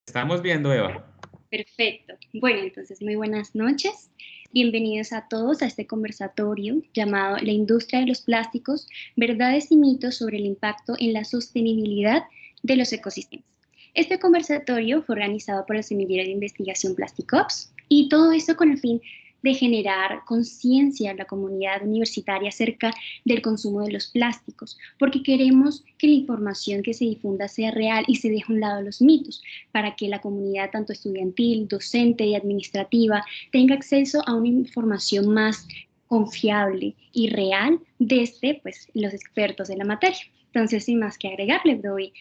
Estamos viendo, Eva. Perfecto. Bueno, entonces muy buenas noches. Bienvenidos a todos a este conversatorio llamado La industria de los plásticos, verdades y mitos sobre el impacto en la sostenibilidad de los ecosistemas. Este conversatorio fue organizado por el Semillero de Investigación Plasticops y todo esto con el fin de generar conciencia en la comunidad universitaria acerca del consumo de los plásticos, porque queremos que la información que se difunda sea real y se deje a un lado los mitos, para que la comunidad tanto estudiantil, docente y administrativa tenga acceso a una información más confiable y real desde los expertos de la materia. Entonces, sin más que agregar, le doy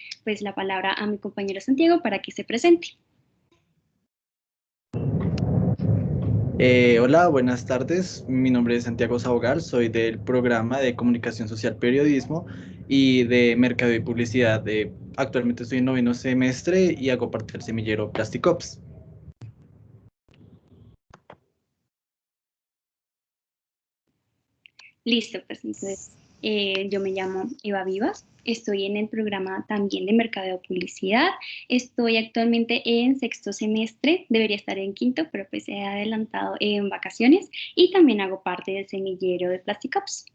la palabra a mi compañero Santiago para que se presente. Hola, buenas tardes. Mi nombre es Santiago Sabogal, soy del programa de Comunicación Social Periodismo y de Mercado y Publicidad. Actualmente estoy en noveno semestre y hago parte del semillero Plasticops. Listo, pues entonces yo me llamo Eva Vivas, estoy en el programa también de Mercadeo Publicidad, estoy actualmente en sexto semestre, debería estar en quinto, pero pues he adelantado en vacaciones y también hago parte del semillero de Plasticops.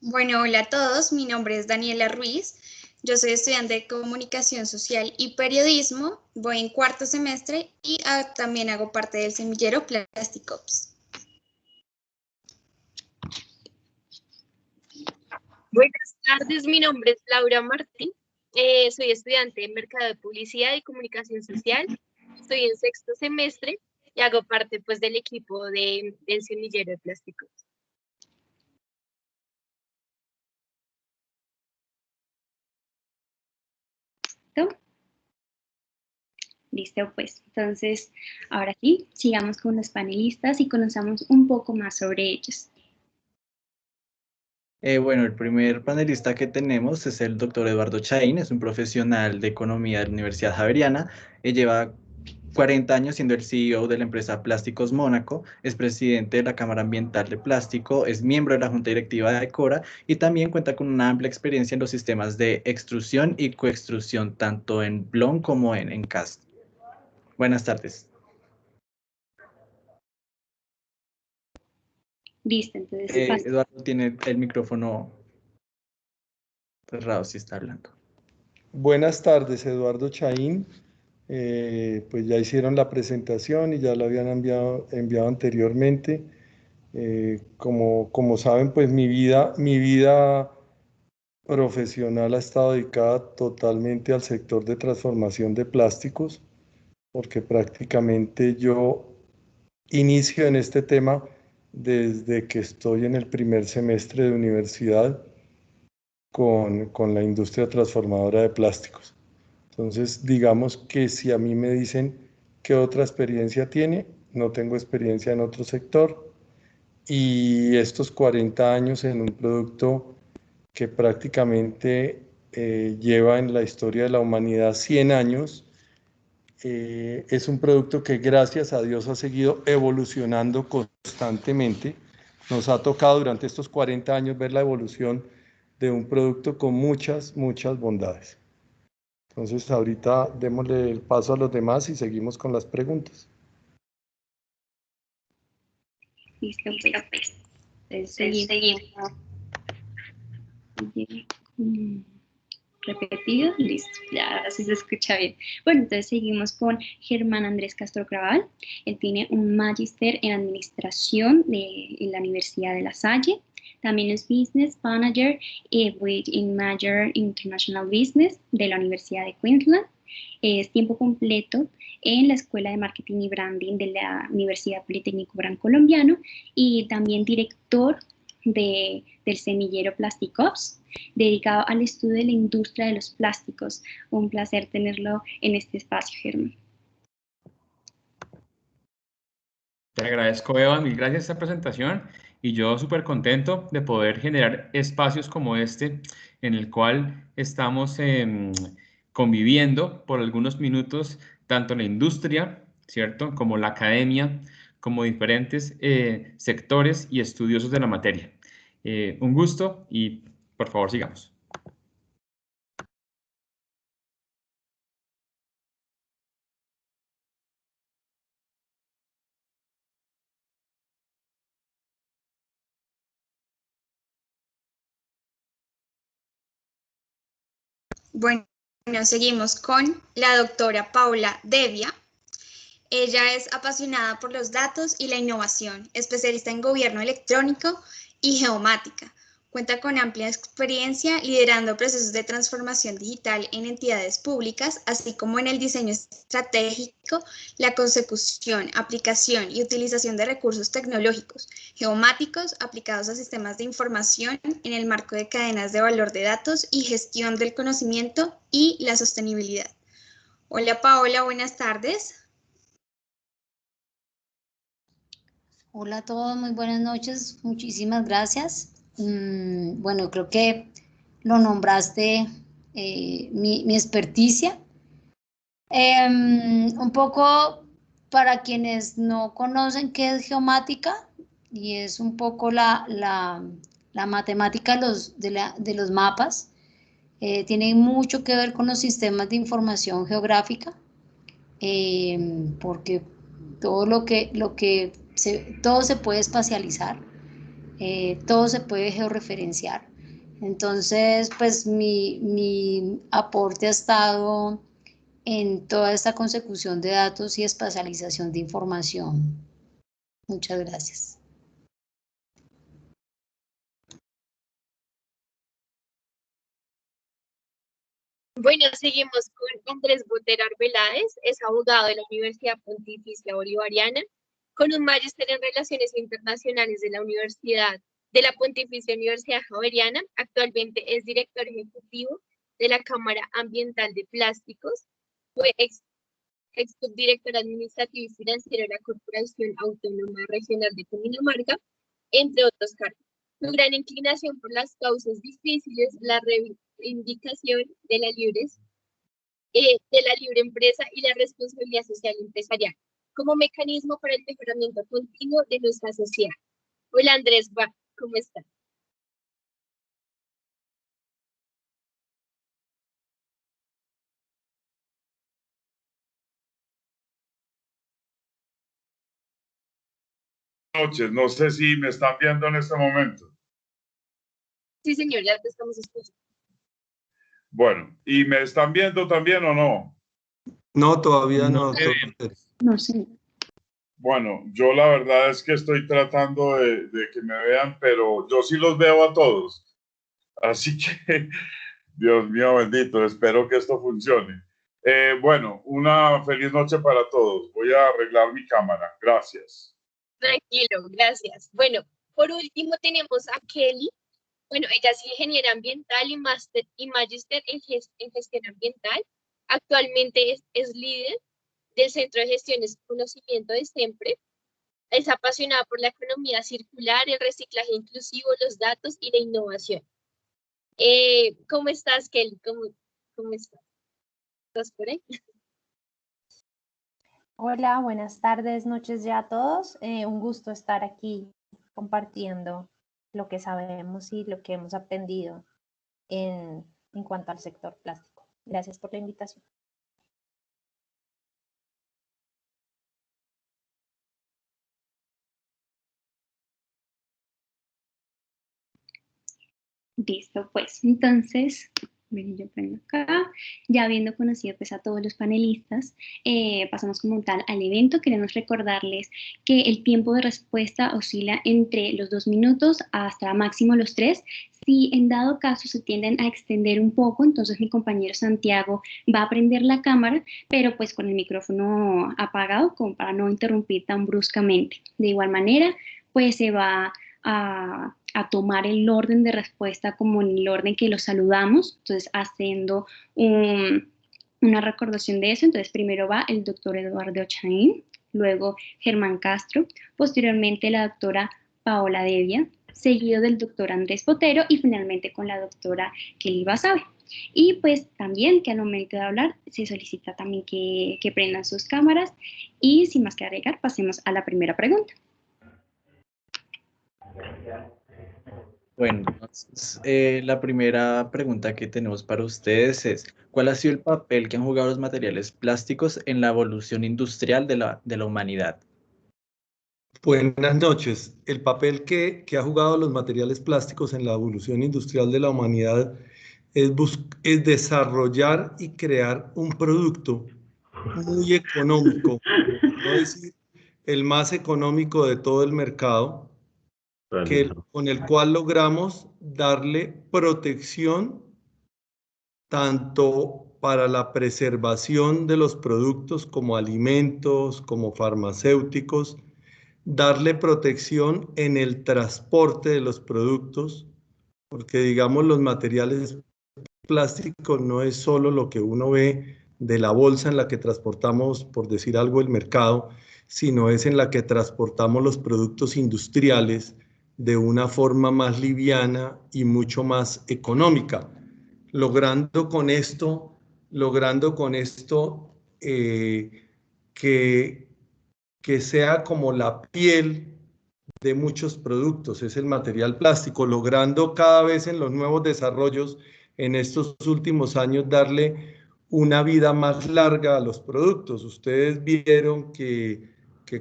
Bueno, hola a todos, mi nombre es Daniela Ruiz, yo soy estudiante de Comunicación Social y Periodismo, voy en cuarto semestre y también hago parte del semillero Plasticops. Buenas tardes, mi nombre es Laura Martín, soy estudiante de Mercado de Publicidad y Comunicación Social, estoy en sexto semestre y hago parte pues del equipo del semillero de plásticos. Listo, pues entonces ahora sí, sigamos con los panelistas y conozcamos un poco más sobre ellos. Bueno, el primer panelista que tenemos es el doctor Eduardo Chaín, es un profesional de economía de la Universidad Javeriana. Él lleva 40 años siendo el CEO de la empresa Plásticos Mónaco, es presidente de la Cámara Ambiental de Plástico, es miembro de la Junta Directiva de Decora y también cuenta con una amplia experiencia en los sistemas de extrusión y coextrusión, tanto en blond como en cast. Buenas tardes. Listo, entonces Eduardo tiene el micrófono cerrado si está hablando. Buenas tardes, Eduardo Chaín. Pues ya hicieron la presentación y ya lo habían enviado anteriormente. Como saben, pues mi vida profesional ha estado dedicada totalmente al sector de transformación de plásticos, porque prácticamente yo inicio en este tema desde que estoy en el primer semestre de universidad con la industria transformadora de plásticos. Entonces, digamos que si a mí me dicen qué otra experiencia tiene, no tengo experiencia en otro sector, y estos 40 años en un producto que prácticamente lleva en la historia de la humanidad 100 años, es un producto que gracias a Dios ha seguido evolucionando constantemente. Nos ha tocado durante estos 40 años ver la evolución de un producto con muchas bondades. Entonces ahorita démosle el paso a los demás y seguimos con las preguntas. listo, pues seguimos. Repetido, listo, ya ahora sí se escucha bien. Bueno, entonces seguimos con Germán Andrés Castro Craval. Él tiene un magíster en administración en la Universidad de La Salle. También es Business Manager with in Major International Business de la Universidad de Queensland. Es tiempo completo en la Escuela de Marketing y Branding de la Universidad Politécnico Gran Colombiano y también director del semillero Plasticops, dedicado al estudio de la industria de los plásticos. Un placer tenerlo en este espacio, Germán. Te agradezco, Eva, mil gracias por esta presentación y yo súper contento de poder generar espacios como este en el cual estamos conviviendo por algunos minutos tanto la industria, ¿cierto?, como la academia, como diferentes sectores y estudiosos de la materia. Un gusto y por favor sigamos. Bueno, seguimos con la doctora Paula Devia. Ella es apasionada por los datos y la innovación, especialista en gobierno electrónico y geomática. Cuenta con amplia experiencia liderando procesos de transformación digital en entidades públicas, así como en el diseño estratégico, la consecución, aplicación y utilización de recursos tecnológicos, geomáticos aplicados a sistemas de información en el marco de cadenas de valor de datos y gestión del conocimiento y la sostenibilidad. Hola Paola, buenas tardes. Hola a todos, muy buenas noches, muchísimas gracias. Bueno, creo que lo nombraste mi experticia. Un poco para quienes no conocen qué es geomática, y es un poco la matemática de los mapas. Tiene mucho que ver con los sistemas de información geográfica, porque todo todo se puede espacializar, todo se puede georreferenciar. Entonces, pues mi aporte ha estado en toda esta consecución de datos y espacialización de información. Muchas gracias. Bueno, seguimos con Andrés Botero Arbeláez, es abogado de la Universidad Pontificia Bolivariana, con un magíster en Relaciones Internacionales de la Pontificia Universidad Javeriana. Actualmente es director ejecutivo de la Cámara Ambiental de Plásticos, fue ex subdirector administrativo y financiero de la Corporación Autónoma Regional de Cundinamarca, entre otros cargos. Su gran inclinación por las causas difíciles, la reivindicación de la libre empresa y la responsabilidad social empresarial, como mecanismo para el mejoramiento continuo de nuestra sociedad. Hola Andrés, ¿cómo estás? Noches, no sé si me están viendo en este momento. Sí, señor, ya te estamos escuchando. Bueno, ¿y me están viendo también o no? No, todavía no. No sé. Bueno, yo la verdad es que estoy tratando de que me vean, pero yo sí los veo a todos. Así que, Dios mío bendito, espero que esto funcione. Bueno, una feliz noche para todos. Voy a arreglar mi cámara. Gracias. Tranquilo, gracias. Bueno, por último tenemos a Kelly. Bueno, ella es ingeniera ambiental y magíster en gestión ambiental. Actualmente es líder del Centro de Gestión y Conocimiento de SEMPRE. Es apasionada por la economía circular, el reciclaje inclusivo, los datos y la innovación. ¿Cómo estás, Kelly? ¿Cómo estás? ¿Estás por ahí? Hola, buenas tardes, noches ya a todos. Un gusto estar aquí compartiendo lo que sabemos y lo que hemos aprendido en cuanto al sector plástico. Gracias por la invitación. Listo, pues entonces, yo prendo acá, ya habiendo conocido pues a todos los panelistas, pasamos como tal al evento. Queremos recordarles que el tiempo de respuesta oscila entre los 2 minutos hasta máximo los 3. Si en dado caso se tienden a extender un poco, entonces mi compañero Santiago va a prender la cámara, pero pues con el micrófono apagado, como para no interrumpir tan bruscamente. De igual manera, pues se va a tomar el orden de respuesta como en el orden que los saludamos, entonces haciendo una recordación de eso. Entonces primero va el doctor Eduardo Chaín, luego Germán Castro, posteriormente la doctora Paola Devia, seguido del doctor Andrés Botero y finalmente con la doctora Kelly Basabe. Y pues también que al momento de hablar se solicita también que prendan sus cámaras, y sin más que agregar, pasemos a la primera pregunta. Bueno, entonces, la primera pregunta que tenemos para ustedes es, ¿cuál ha sido el papel que han jugado los materiales plásticos en la evolución industrial de la humanidad? Buenas noches. El papel que ha jugado los materiales plásticos en la evolución industrial de la humanidad es desarrollar y crear un producto muy económico, no decir el más económico de todo el mercado, con el cual logramos darle protección tanto para la preservación de los productos como alimentos, como farmacéuticos, darle protección en el transporte de los productos, porque digamos los materiales plásticos no es solo lo que uno ve de la bolsa en la que transportamos, por decir algo, el mercado, sino es en la que transportamos los productos industriales de una forma más liviana y mucho más económica, logrando con esto que sea como la piel de muchos productos, es el material plástico, logrando cada vez en los nuevos desarrollos en estos últimos años darle una vida más larga a los productos. Ustedes vieron que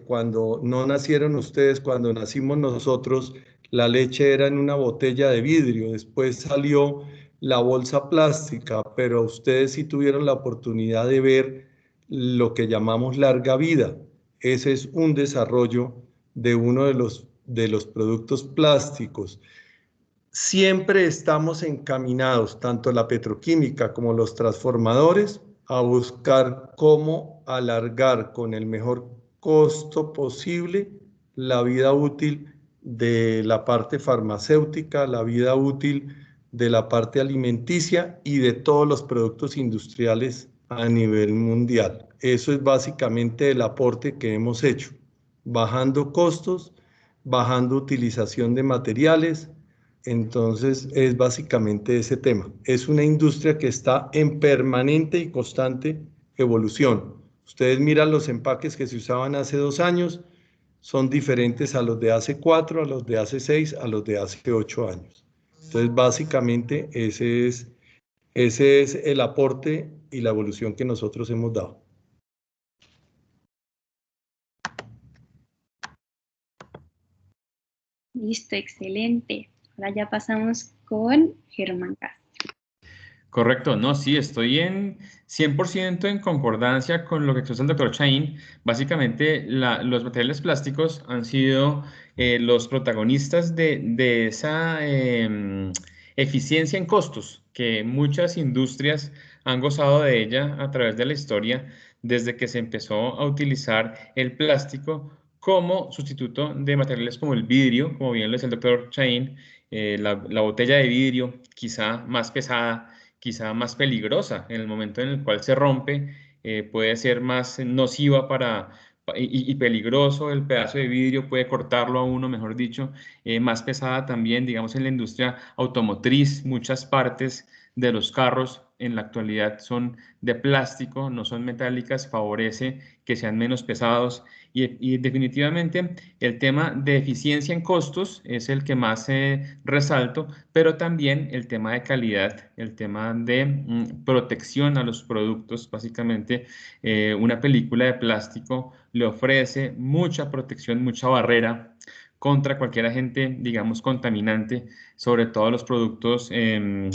cuando no nacieron ustedes, cuando nacimos nosotros, la leche era en una botella de vidrio, después salió la bolsa plástica, pero ustedes sí tuvieron la oportunidad de ver lo que llamamos larga vida. Ese es un desarrollo de uno de los productos plásticos. Siempre estamos encaminados, tanto la petroquímica como los transformadores, a buscar cómo alargar con el mejor costo posible la vida útil de la parte farmacéutica, la vida útil de la parte alimenticia y de todos los productos industriales a nivel mundial. Eso es básicamente el aporte que hemos hecho, bajando costos, bajando utilización de materiales. Entonces es básicamente ese tema. Es una industria que está en permanente y constante evolución. Ustedes miran los empaques que se usaban hace 2 años, son diferentes a los de hace 4, a los de hace 6, a los de hace 8 años. Entonces básicamente ese es el aporte y la evolución que nosotros hemos dado. Listo, excelente. Ahora ya pasamos con Germán Castro. Correcto, no, sí, estoy en 100% en concordancia con lo que expresa el doctor Chaín. Básicamente, los materiales plásticos han sido los protagonistas de esa eficiencia en costos, que muchas industrias han gozado de ella a través de la historia, desde que se empezó a utilizar el plástico como sustituto de materiales como el vidrio, como bien lo decía el doctor Chaín, la botella de vidrio, quizá más pesada, quizá más peligrosa en el momento en el cual se rompe, puede ser más nociva y peligroso el pedazo de vidrio, puede cortarlo a uno, mejor dicho, más pesada también, digamos, en la industria automotriz, muchas partes de los carros en la actualidad son de plástico, no son metálicas, favorece que sean menos pesados y definitivamente el tema de eficiencia en costos es el que más resalto, pero también el tema de calidad, el tema de protección a los productos. Básicamente, una película de plástico le ofrece mucha protección, mucha barrera contra cualquier agente, digamos, contaminante, sobre todo los productos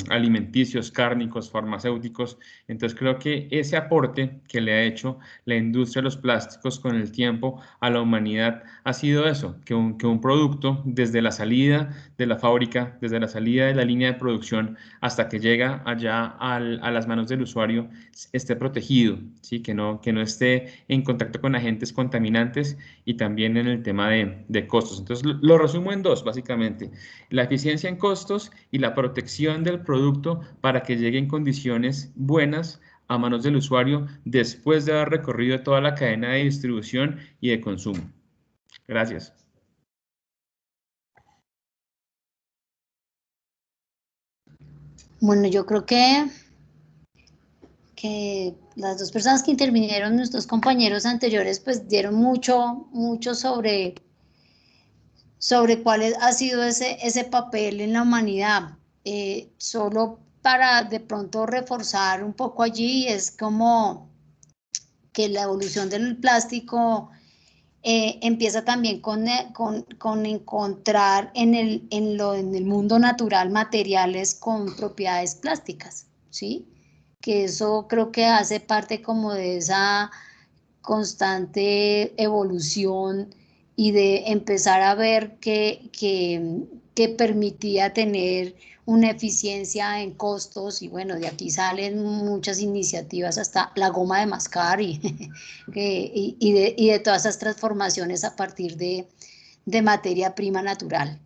alimenticios, cárnicos, farmacéuticos. Entonces creo que ese aporte que le ha hecho la industria de los plásticos con el tiempo a la humanidad ha sido eso, que un producto desde la salida de la fábrica, desde la salida de la línea de producción hasta que llega allá a las manos del usuario, esté protegido, ¿sí? Que no esté en contacto con agentes contaminantes y también en el tema de costos. Entonces lo resumo en 2, básicamente, la eficiencia en costos y la protección del producto para que llegue en condiciones buenas a manos del usuario después de haber recorrido toda la cadena de distribución y de consumo. Gracias. Bueno, yo creo que las 2 personas que intervinieron, nuestros compañeros anteriores, pues dieron mucho sobre cuál ha sido ese papel en la humanidad. Solo para de pronto reforzar un poco allí, es como que la evolución del plástico empieza también con encontrar en el mundo natural materiales con propiedades plásticas, ¿sí? Que eso creo que hace parte como de esa constante evolución y de empezar a ver que permitía tener una eficiencia en costos, y bueno, de aquí salen muchas iniciativas, hasta la goma de mascar y, y de todas esas transformaciones a partir de materia prima natural.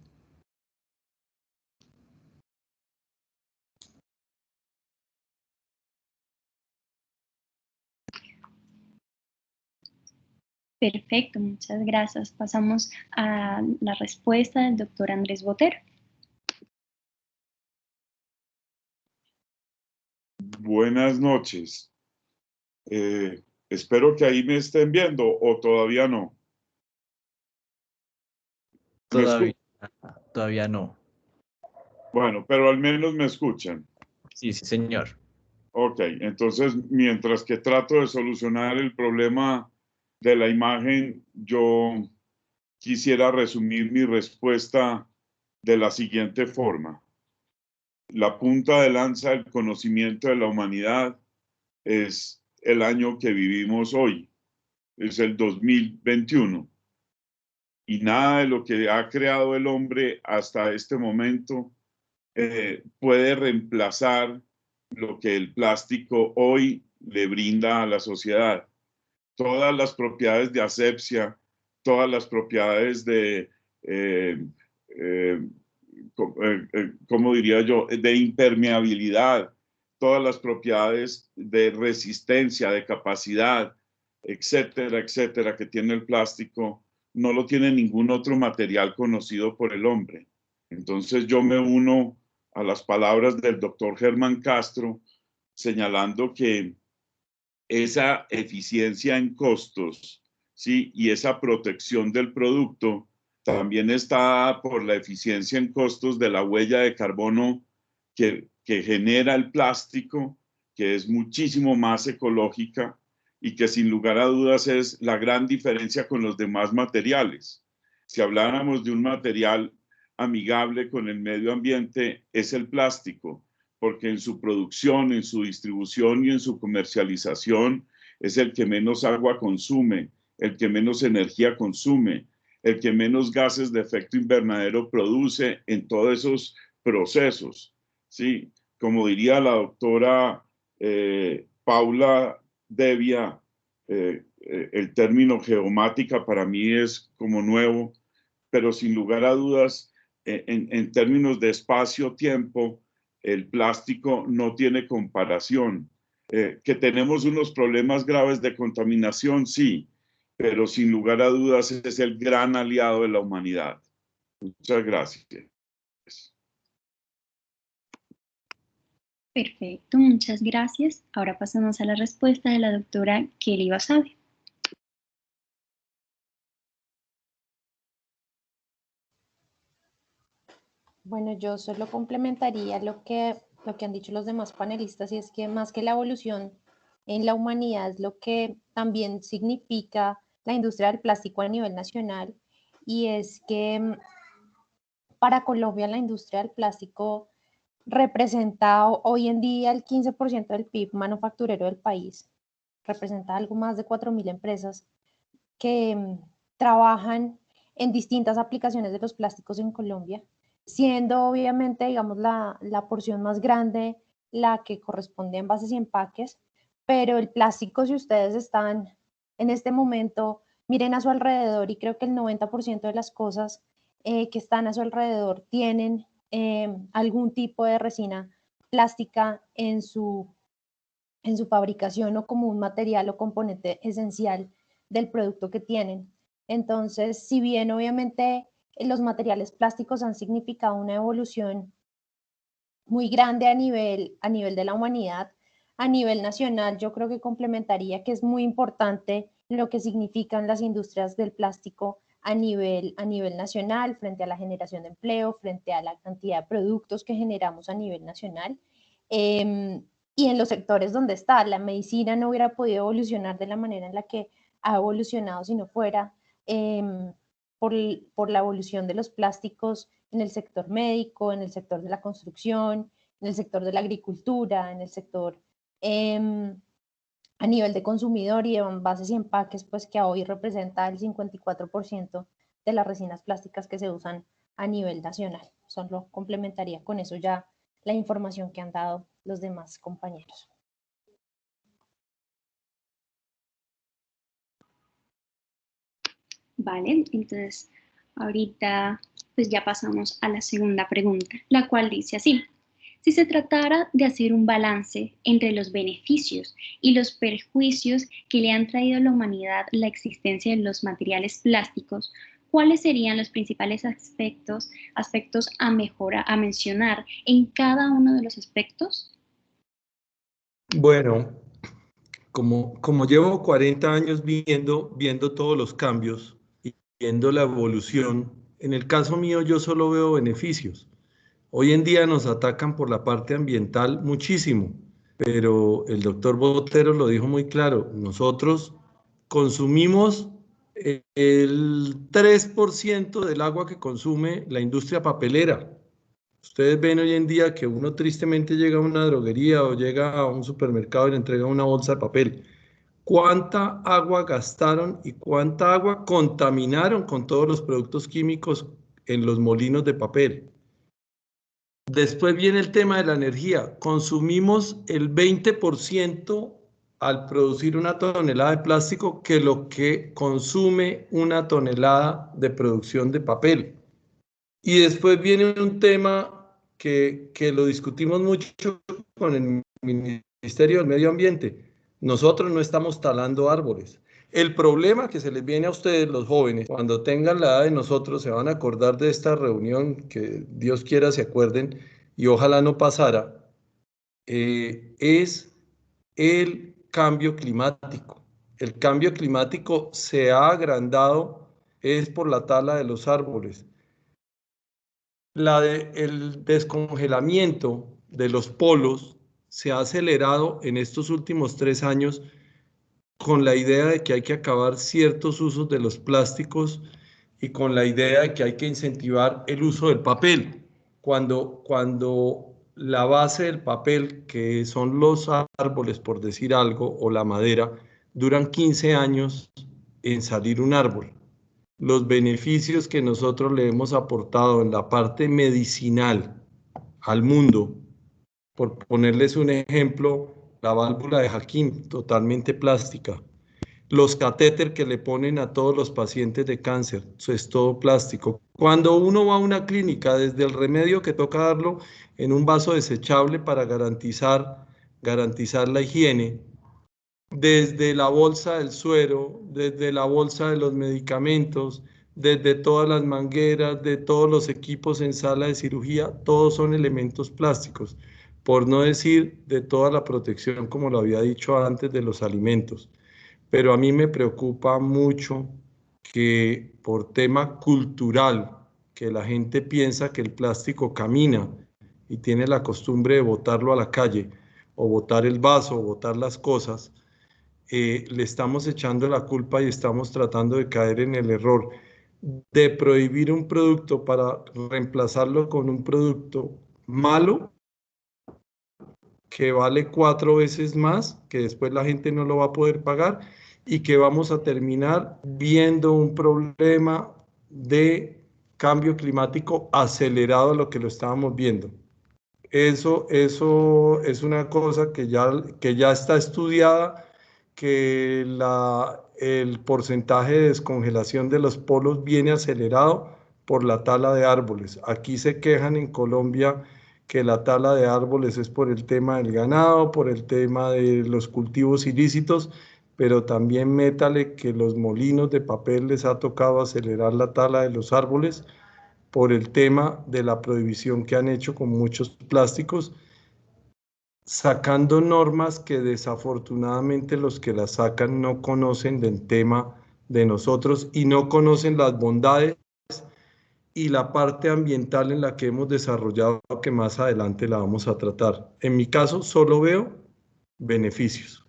Perfecto, muchas gracias. Pasamos a la respuesta del doctor Andrés Botero. Buenas noches. Espero que ahí me estén viendo o todavía no. Todavía no. Bueno, pero al menos me escuchan. Sí, sí, señor. Ok, entonces mientras que trato de solucionar el problema de la imagen, yo quisiera resumir mi respuesta de la siguiente forma. La punta de lanza del conocimiento de la humanidad es el año que vivimos hoy, es el 2021. Y nada de lo que ha creado el hombre hasta este momento puede reemplazar lo que el plástico hoy le brinda a la sociedad. Todas las propiedades de asepsia, todas las propiedades de, ¿cómo diría yo?, de impermeabilidad, todas las propiedades de resistencia, de capacidad, etcétera, etcétera, que tiene el plástico, no lo tiene ningún otro material conocido por el hombre. Entonces yo me uno a las palabras del doctor Germán Castro, señalando que esa eficiencia en costos, ¿sí? Y esa protección del producto también está por la eficiencia en costos de la huella de carbono que genera el plástico, que es muchísimo más ecológica y que sin lugar a dudas es la gran diferencia con los demás materiales. Si habláramos de un material amigable con el medio ambiente, es el plástico, porque en su producción, en su distribución y en su comercialización es el que menos agua consume, el que menos energía consume, el que menos gases de efecto invernadero produce en todos esos procesos. ¿Sí? Como diría la doctora Paula Devia, el término geomática para mí es como nuevo, pero sin lugar a dudas, en términos de espacio-tiempo, el plástico no tiene comparación. Que tenemos unos problemas graves de contaminación, sí, pero sin lugar a dudas es el gran aliado de la humanidad. Muchas gracias. Perfecto, muchas gracias. Ahora pasamos a la respuesta de la doctora Kelly Basabe. Bueno, yo solo complementaría lo que han dicho los demás panelistas, y es que más que la evolución en la humanidad es lo que también significa la industria del plástico a nivel nacional, y es que para Colombia la industria del plástico representa hoy en día el 15% del PIB manufacturero del país, representa algo más de 4.000 empresas que trabajan en distintas aplicaciones de los plásticos en Colombia, siendo obviamente, digamos, la porción más grande la que corresponde a envases y empaques, pero el plástico, si ustedes están en este momento, miren a su alrededor, y creo que el 90% de las cosas que están a su alrededor tienen algún tipo de resina plástica en su fabricación, o como un material o componente esencial del producto que tienen. Entonces, si bien obviamente los materiales plásticos han significado una evolución muy grande a nivel de la humanidad, a nivel nacional, yo creo que complementaría que es muy importante lo que significan las industrias del plástico a nivel nacional, frente a la generación de empleo, frente a la cantidad de productos que generamos a nivel nacional. Y en los sectores donde está, la medicina no hubiera podido evolucionar de la manera en la que ha evolucionado si no fuera por la evolución de los plásticos en el sector médico, en el sector de la construcción, en el sector de la agricultura, en el sector a nivel de consumidor y de envases y empaques, pues que hoy representa el 54% de las resinas plásticas que se usan a nivel nacional. Solo complementaría con eso ya la información que han dado los demás compañeros. Vale, entonces ahorita pues ya pasamos a la segunda pregunta, la cual dice así: si se tratara de hacer un balance entre los beneficios y los perjuicios que le han traído a la humanidad la existencia de los materiales plásticos, ¿cuáles serían los principales aspectos a mencionar en cada uno de los aspectos? Bueno, como llevo 40 años viendo todos los cambios y viendo la evolución, en el caso mío yo solo veo beneficios. Hoy en día nos atacan por la parte ambiental muchísimo, pero el doctor Botero lo dijo muy claro, nosotros consumimos el 3% del agua que consume la industria papelera. Ustedes ven hoy en día que uno tristemente llega a una droguería o llega a un supermercado y le entrega una bolsa de papel. ¿Cuánta agua gastaron y cuánta agua contaminaron con todos los productos químicos en los molinos de papel? Después viene el tema de la energía. Consumimos el 20% al producir una tonelada de plástico que lo que consume una tonelada de producción de papel. Y después viene un tema que lo discutimos mucho con el Ministerio del Medio Ambiente. Nosotros no estamos talando árboles. El problema que se les viene a ustedes, los jóvenes, cuando tengan la edad de nosotros, se van a acordar de esta reunión, que Dios quiera se acuerden, y ojalá no pasara, es el cambio climático. El cambio climático se ha agrandado, es por la tala de los árboles. El descongelamiento de los polos se ha acelerado en estos últimos 3 años con la idea de que hay que acabar ciertos usos de los plásticos y con la idea de que hay que incentivar el uso del papel. Cuando la base del papel, que son los árboles, por decir algo, o la madera, duran 15 años en salir un árbol. Los beneficios que nosotros le hemos aportado en la parte medicinal al mundo, por ponerles un ejemplo, la válvula de Hakim, totalmente plástica. Los catéter que le ponen a todos los pacientes de cáncer, eso es todo plástico. Cuando uno va a una clínica, desde el remedio que toca darlo en un vaso desechable para garantizar la higiene, desde la bolsa del suero, desde la bolsa de los medicamentos, desde todas las mangueras, de todos los equipos en sala de cirugía, todos son elementos plásticos, por no decir de toda la protección, como lo había dicho antes, de los alimentos. Pero a mí me preocupa mucho que por tema cultural, que la gente piensa que el plástico camina y tiene la costumbre de botarlo a la calle, o botar el vaso, o botar las cosas, le estamos echando la culpa y estamos tratando de caer en el error de prohibir un producto para reemplazarlo con un producto malo que vale 4 veces más, que después la gente no lo va a poder pagar y que vamos a terminar viendo un problema de cambio climático acelerado a lo que lo estábamos viendo. Eso es una cosa que ya está estudiada, que el porcentaje de descongelación de los polos viene acelerado por la tala de árboles. Aquí se quejan en Colombia que la tala de árboles es por el tema del ganado, por el tema de los cultivos ilícitos, pero también métale que los molinos de papel les ha tocado acelerar la tala de los árboles por el tema de la prohibición que han hecho con muchos plásticos, sacando normas que desafortunadamente los que las sacan no conocen del tema de nosotros y no conocen las bondades y la parte ambiental en la que hemos desarrollado, que más adelante la vamos a tratar. En mi caso, solo veo beneficios.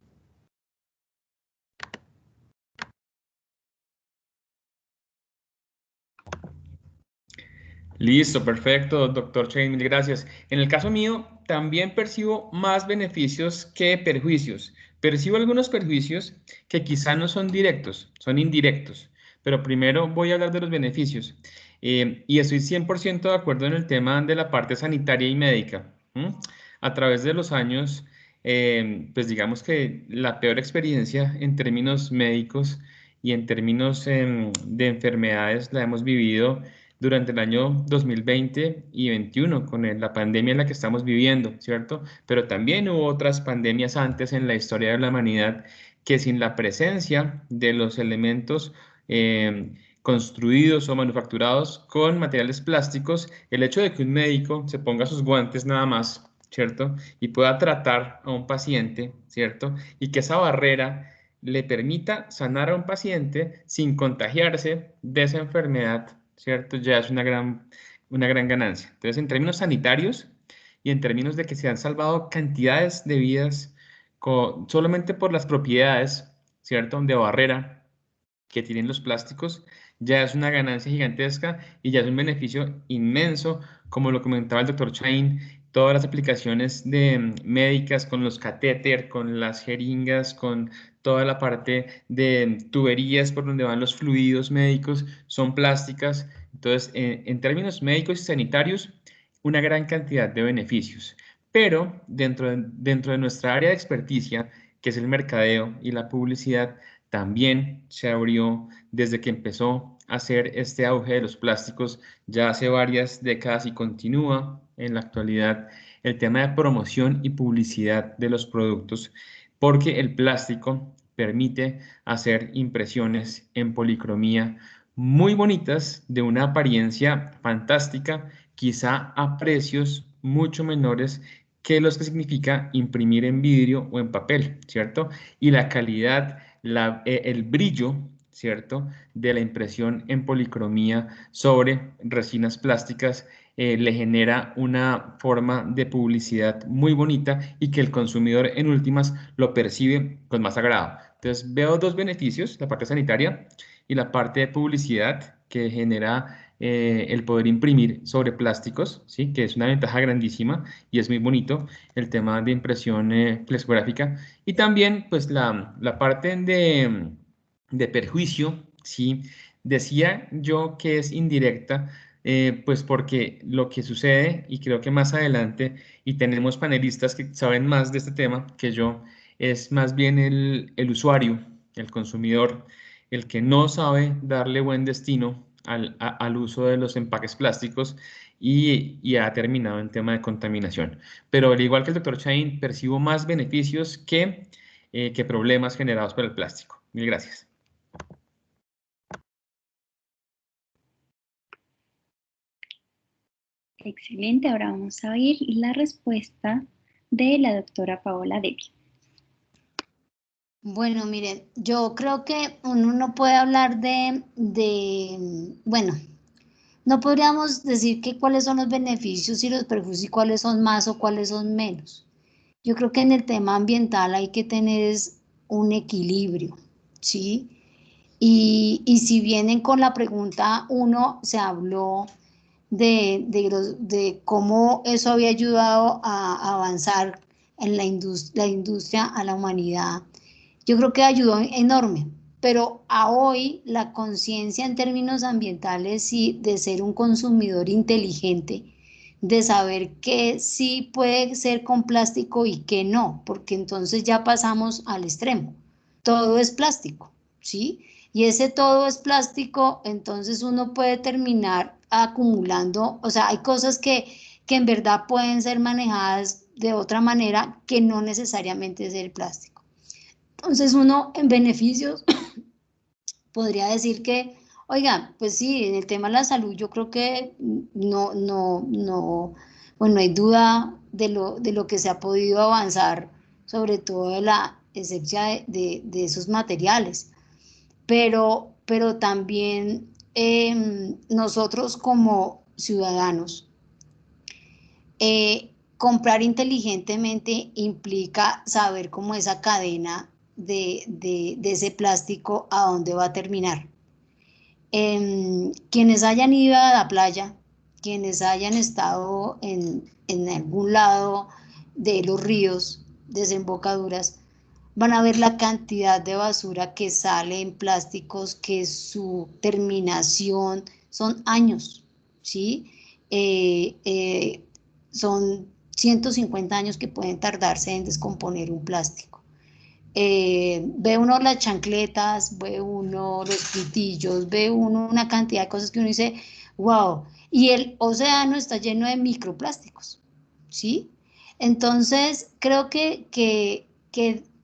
Listo, perfecto, doctor Chain, mil gracias. En el caso mío, también percibo más beneficios que perjuicios. Percibo algunos perjuicios que quizá no son directos, son indirectos, pero primero voy a hablar de los beneficios. Y estoy 100% de acuerdo en el tema de la parte sanitaria y médica. ¿M? A través de los años, pues digamos que la peor experiencia en términos médicos y en términos de enfermedades la hemos vivido durante el año 2020 y 2021 con la pandemia en la que estamos viviendo, ¿cierto? Pero también hubo otras pandemias antes en la historia de la humanidad que sin la presencia de los elementos construidos o manufacturados con materiales plásticos, el hecho de que un médico se ponga sus guantes nada más, ¿cierto? Y pueda tratar a un paciente, ¿cierto? Y que esa barrera le permita sanar a un paciente sin contagiarse de esa enfermedad, ¿cierto? Ya es una gran ganancia. Entonces, en términos sanitarios y en términos de que se han salvado cantidades de vidas solamente por las propiedades, ¿cierto? De barrera que tienen los plásticos, ya es una ganancia gigantesca y ya es un beneficio inmenso, como lo comentaba el doctor Chain, todas las aplicaciones médicas con los catéter, con las jeringas, con toda la parte de tuberías por donde van los fluidos médicos son plásticas. Entonces, en términos médicos y sanitarios, una gran cantidad de beneficios. Pero dentro de nuestra área de experticia, que es el mercadeo y la publicidad, también se abrió desde que empezó a hacer este auge de los plásticos ya hace varias décadas y continúa en la actualidad el tema de promoción y publicidad de los productos, porque el plástico permite hacer impresiones en policromía muy bonitas, de una apariencia fantástica, quizá a precios mucho menores que los que significa imprimir en vidrio o en papel, ¿cierto? Y la calidad, el brillo, ¿cierto? De la impresión en policromía sobre resinas plásticas le genera una forma de publicidad muy bonita y que el consumidor en últimas lo percibe con más agrado. Entonces veo dos beneficios, la parte sanitaria y la parte de publicidad que genera el poder imprimir sobre plásticos, ¿sí? Que es una ventaja grandísima y es muy bonito el tema de impresión flexográfica. Y también pues la parte de perjuicio, ¿sí? Decía yo que es indirecta, pues porque lo que sucede, y creo que más adelante, y tenemos panelistas que saben más de este tema que yo, es más bien el usuario, el consumidor, el que no sabe darle buen destino al uso de los empaques plásticos y ha terminado en tema de contaminación. Pero al igual que el doctor Chain, percibo más beneficios que problemas generados por el plástico. Mil gracias. Excelente, ahora vamos a oír la respuesta de la doctora Paola Debbie. Bueno, miren, yo creo que uno no puede hablar bueno, no podríamos decir que cuáles son los beneficios y los perjuicios y cuáles son más o cuáles son menos. Yo creo que en el tema ambiental hay que tener un equilibrio, ¿sí? Y si vienen con la pregunta 1, se habló de cómo eso había ayudado a avanzar en la industria a la humanidad. Yo creo que ayudó enorme, pero a hoy la conciencia en términos ambientales y de ser un consumidor inteligente, de saber qué sí puede ser con plástico y qué no, porque entonces ya pasamos al extremo. Todo es plástico, ¿sí? Y ese todo es plástico, entonces uno puede terminar acumulando, o sea, hay cosas que en verdad pueden ser manejadas de otra manera que no necesariamente es el plástico. Entonces uno en beneficios podría decir que, oiga, pues sí, en el tema de la salud yo creo que bueno, no hay duda de lo que se ha podido avanzar, sobre todo de la esencia de esos materiales. Pero también nosotros como ciudadanos, comprar inteligentemente implica saber cómo esa cadena de ese plástico a dónde va a terminar. Quienes hayan ido a la playa quienes hayan estado en algún lado de los ríos, desembocaduras, van a ver la cantidad de basura que sale en plásticos, que su terminación son años, ¿sí? Son 150 años que pueden tardarse en descomponer un plástico. Ve uno las chancletas, ve uno los pitillos, ve uno una cantidad de cosas que uno dice, wow, y el océano está lleno de microplásticos, ¿sí? Entonces, creo que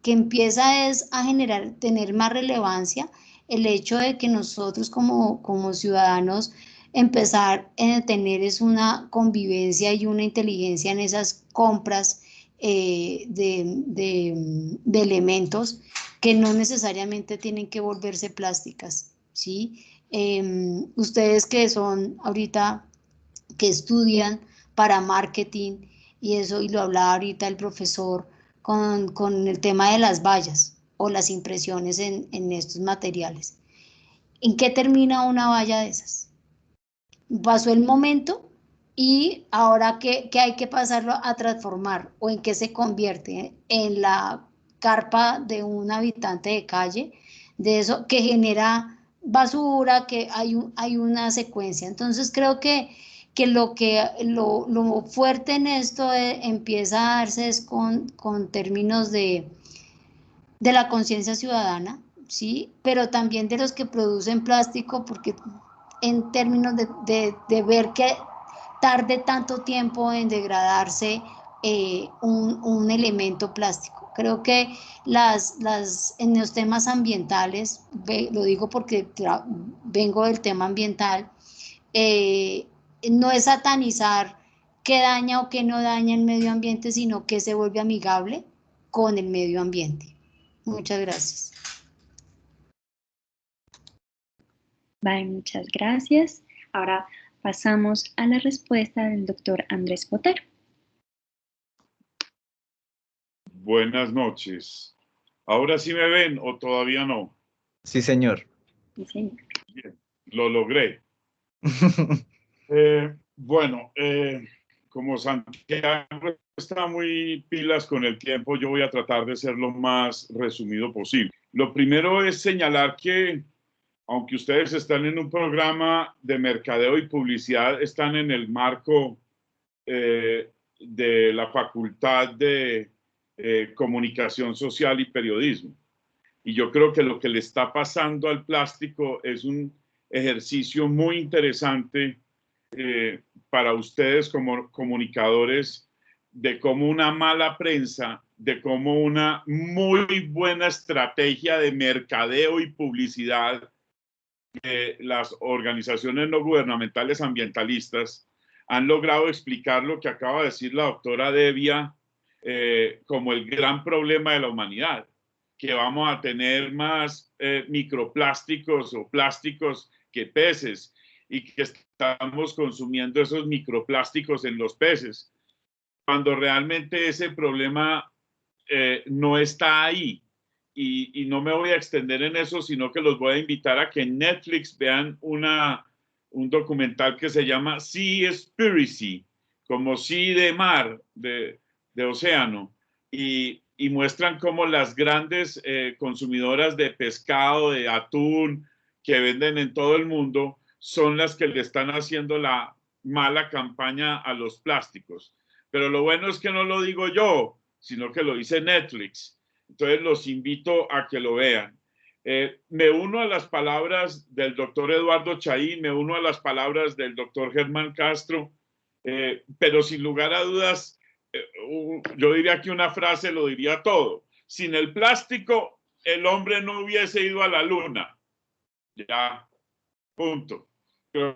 empieza a generar, tener más relevancia el hecho de que nosotros como ciudadanos empezar a tener es una convivencia y una inteligencia en esas compras de elementos que no necesariamente tienen que volverse plásticas, ¿sí? Ustedes que son ahorita, que estudian para marketing y eso, y lo hablaba ahorita el profesor con el tema de las vallas o las impresiones en estos materiales. ¿En qué termina una valla de esas? Pasó el momento y ahora ¿qué hay que pasarlo a transformar o en qué se convierte? En la carpa de un habitante de calle, de eso que genera basura, que hay una secuencia. Entonces creo que lo fuerte en esto empieza a darse es con términos de la conciencia ciudadana, ¿sí? Pero también de los que producen plástico, porque en términos de ver que tarde tanto tiempo en degradarse un elemento plástico. Creo que en los temas ambientales, lo digo porque vengo del tema ambiental, no es satanizar qué daña o qué no daña el medio ambiente, sino que se vuelve amigable con el medio ambiente. Muchas gracias. Vale, muchas gracias. Ahora pasamos a la respuesta del doctor Andrés Botero. Buenas noches. ¿Ahora sí me ven o todavía no? Sí, señor. Sí, señor. Bien, lo logré. Bueno, como Santiago está muy pilas con el tiempo, yo voy a tratar de ser lo más resumido posible. Lo primero es señalar que, aunque ustedes están en un programa de mercadeo y publicidad, están en el marco de la Facultad de Comunicación Social y Periodismo. Y yo creo que lo que le está pasando al plástico es un ejercicio muy interesante para ustedes como comunicadores, de cómo una mala prensa, de cómo una muy buena estrategia de mercadeo y publicidad de las organizaciones no gubernamentales ambientalistas han logrado explicar lo que acaba de decir la doctora Devia como el gran problema de la humanidad, que vamos a tener más microplásticos o plásticos que peces, y que estamos consumiendo esos microplásticos en los peces, cuando realmente ese problema no está ahí. Y no me voy a extender en eso, sino que los voy a invitar a que en Netflix vean un documental que se llama Seaspiracy, como sea de mar, de océano, y muestran cómo las grandes consumidoras de pescado, de atún, que venden en todo el mundo, son las que le están haciendo la mala campaña a los plásticos. Pero lo bueno es que no lo digo yo, sino que lo dice Netflix. Entonces los invito a que lo vean. Me uno a las palabras del doctor Eduardo Chaín, me uno a las palabras del doctor Germán Castro, pero sin lugar a dudas, yo diría que una frase lo diría todo. Sin el plástico, el hombre no hubiese ido a la luna. Ya, punto. Creo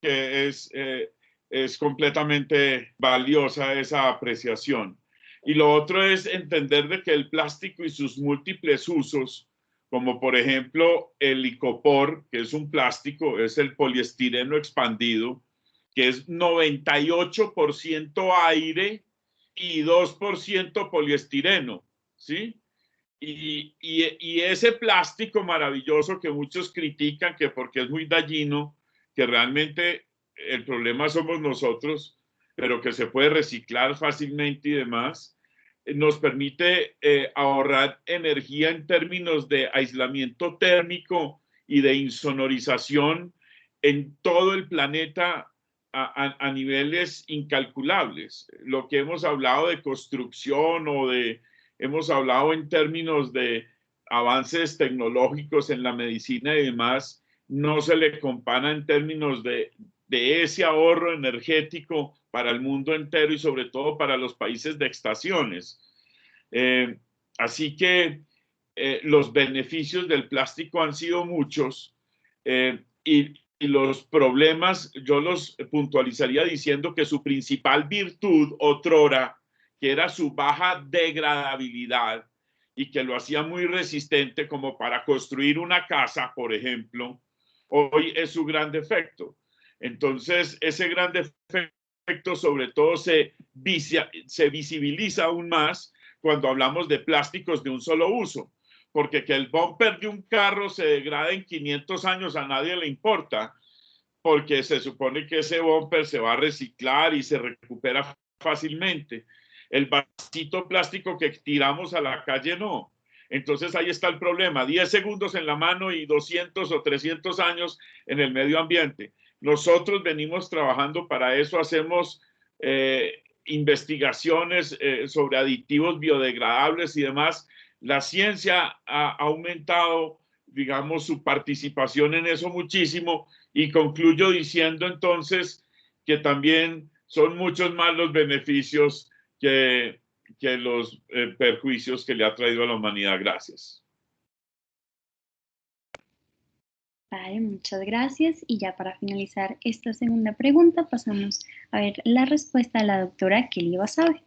que es completamente valiosa esa apreciación. Y lo otro es entender de que el plástico y sus múltiples usos, como por ejemplo el icopor, que es un plástico, es el poliestireno expandido, que es 98% aire y 2% poliestireno, ¿sí? Y ese plástico maravilloso que muchos critican, que porque es muy dañino, que realmente el problema somos nosotros, pero que se puede reciclar fácilmente y demás, nos permite ahorrar energía en términos de aislamiento térmico y de insonorización en todo el planeta a niveles incalculables. Lo que hemos hablado de construcción hemos hablado en términos de avances tecnológicos en la medicina y demás, no se le compara en términos de ese ahorro energético para el mundo entero y sobre todo para los países de extracciones. Así que los beneficios del plástico han sido muchos y los problemas yo los puntualizaría diciendo que su principal virtud otrora, que era su baja degradabilidad y que lo hacía muy resistente como para construir una casa, por ejemplo, hoy es su gran defecto. Entonces, ese gran defecto sobre todo se visibiliza aún más cuando hablamos de plásticos de un solo uso, porque que el bumper de un carro se degrade en 500 años a nadie le importa, porque se supone que ese bumper se va a reciclar y se recupera fácilmente. El vasito plástico que tiramos a la calle no. Entonces ahí está el problema, 10 segundos en la mano y 200 o 300 años en el medio ambiente. Nosotros venimos trabajando para eso, hacemos investigaciones sobre aditivos biodegradables y demás. La ciencia ha aumentado, digamos, su participación en eso muchísimo y concluyo diciendo entonces que también son muchos más los beneficios que los perjuicios que le ha traído a la humanidad. Gracias. Vale, muchas gracias. Y ya para finalizar esta segunda pregunta, pasamos a ver la respuesta de la doctora Kelly Basabe.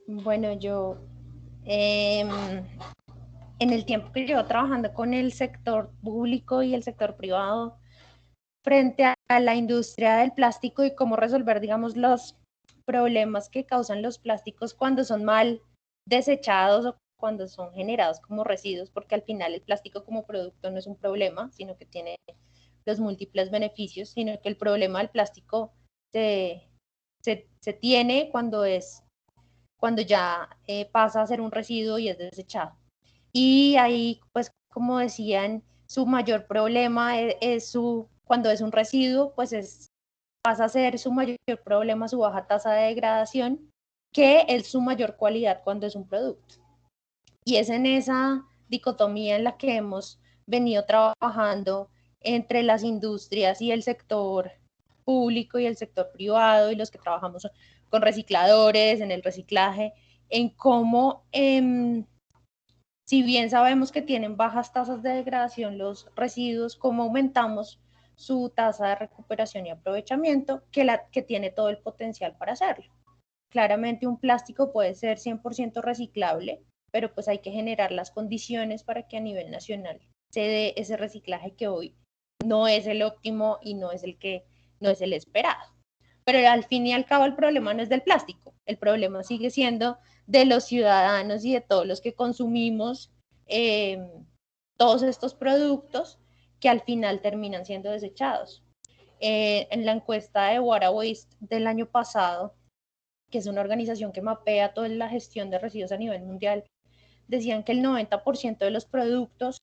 Bueno, yo en el tiempo que llevo trabajando con el sector público y el sector privado frente a la industria del plástico y cómo resolver, digamos, los problemas que causan los plásticos cuando son mal desechados o cuando son generados como residuos, porque al final el plástico como producto no es un problema, sino que tiene los múltiples beneficios, sino que el problema del plástico se tiene cuando ya pasa a ser un residuo y es desechado. Y ahí, pues, como decían, su mayor problema cuando es un residuo, pues pasa a ser su mayor problema su baja tasa de degradación, que es su mayor cualidad cuando es un producto. Y es en esa dicotomía en la que hemos venido trabajando entre las industrias y el sector público y el sector privado y los que trabajamos con recicladores, en el reciclaje, en cómo, si bien sabemos que tienen bajas tasas de degradación los residuos, cómo aumentamos su tasa de recuperación y aprovechamiento, que tiene todo el potencial para hacerlo. Claramente un plástico puede ser 100% reciclable, pero pues hay que generar las condiciones para que a nivel nacional se dé ese reciclaje que hoy no es el óptimo y no es el esperado. Pero al fin y al cabo el problema no es del plástico, el problema sigue siendo de los ciudadanos y de todos los que consumimos todos estos productos que al final terminan siendo desechados. En la encuesta de Water Waste del año pasado, que es una organización que mapea toda la gestión de residuos a nivel mundial, decían que el 90% de los productos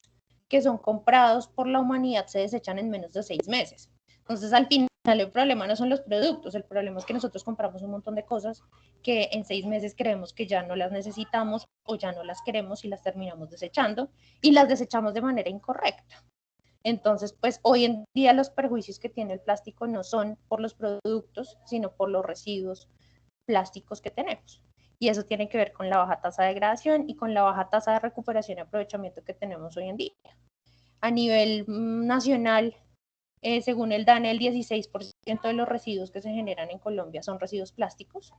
que son comprados por la humanidad se desechan en menos de 6 meses. Entonces, al final, el problema no son los productos, el problema es que nosotros compramos un montón de cosas que en 6 meses creemos que ya no las necesitamos o ya no las queremos y las terminamos desechando y las desechamos de manera incorrecta. Entonces, pues hoy en día los perjuicios que tiene el plástico no son por los productos, sino por los residuos plásticos que tenemos. Y eso tiene que ver con la baja tasa de degradación y con la baja tasa de recuperación y aprovechamiento que tenemos hoy en día. A nivel nacional, según el DANE, el 16% de los residuos que se generan en Colombia son residuos plásticos.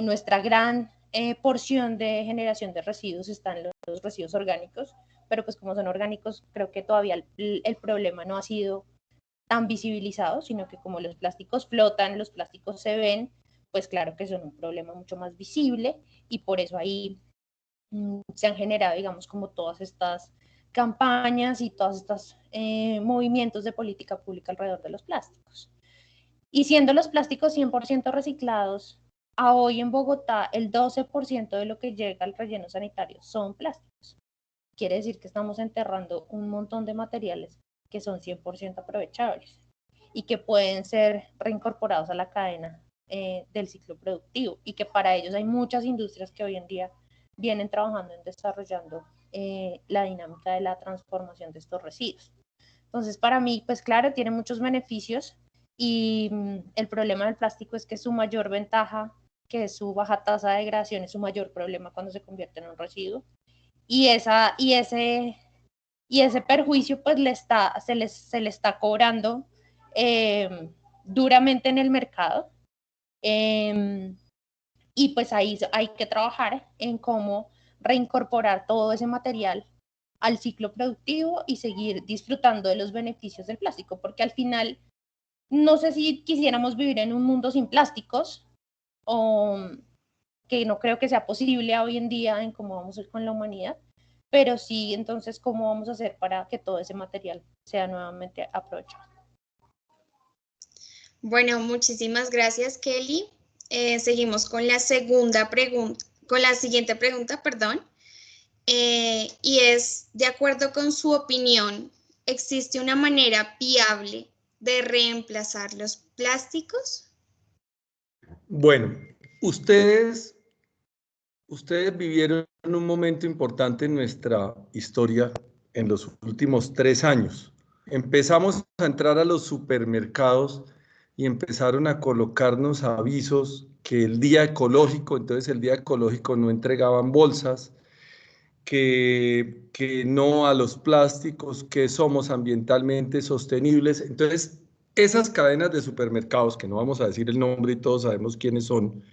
Nuestra gran porción de generación de residuos están los residuos orgánicos, pero pues como son orgánicos, creo que todavía el problema no ha sido tan visibilizado, sino que como los plásticos flotan, los plásticos se ven, pues claro que son un problema mucho más visible y por eso ahí se han generado, digamos, como todas estas campañas y todos estos movimientos de política pública alrededor de los plásticos. Y siendo los plásticos 100% reciclados, a hoy en Bogotá el 12% de lo que llega al relleno sanitario son plásticos. Quiere decir que estamos enterrando un montón de materiales que son 100% aprovechables y que pueden ser reincorporados a la cadena del ciclo productivo, y que para ellos hay muchas industrias que hoy en día vienen trabajando en desarrollando la dinámica de la transformación de estos residuos. Entonces, para mí, pues claro, tiene muchos beneficios, y el problema del plástico es que su mayor ventaja, que es su baja tasa de degradación, es su mayor problema cuando se convierte en un residuo, y ese perjuicio pues se le está cobrando duramente en el mercado, y pues ahí hay que trabajar en cómo reincorporar todo ese material al ciclo productivo y seguir disfrutando de los beneficios del plástico, porque al final no sé si quisiéramos vivir en un mundo sin plásticos, o que no creo que sea posible hoy en día en cómo vamos a ir con la humanidad, pero sí, entonces, ¿cómo vamos a hacer para que todo ese material sea nuevamente aprovechado? Bueno, muchísimas gracias, Kelly. Seguimos con la siguiente pregunta, perdón. Y es, de acuerdo con su opinión, ¿existe una manera viable de reemplazar los plásticos? Bueno, ustedes vivieron un momento importante en nuestra historia en los últimos 3 años. Empezamos a entrar a los supermercados y empezaron a colocarnos avisos que el día ecológico, entonces el día ecológico no entregaban bolsas, que no a los plásticos, que somos ambientalmente sostenibles. Entonces, esas cadenas de supermercados, que no vamos a decir el nombre y todos sabemos quiénes son,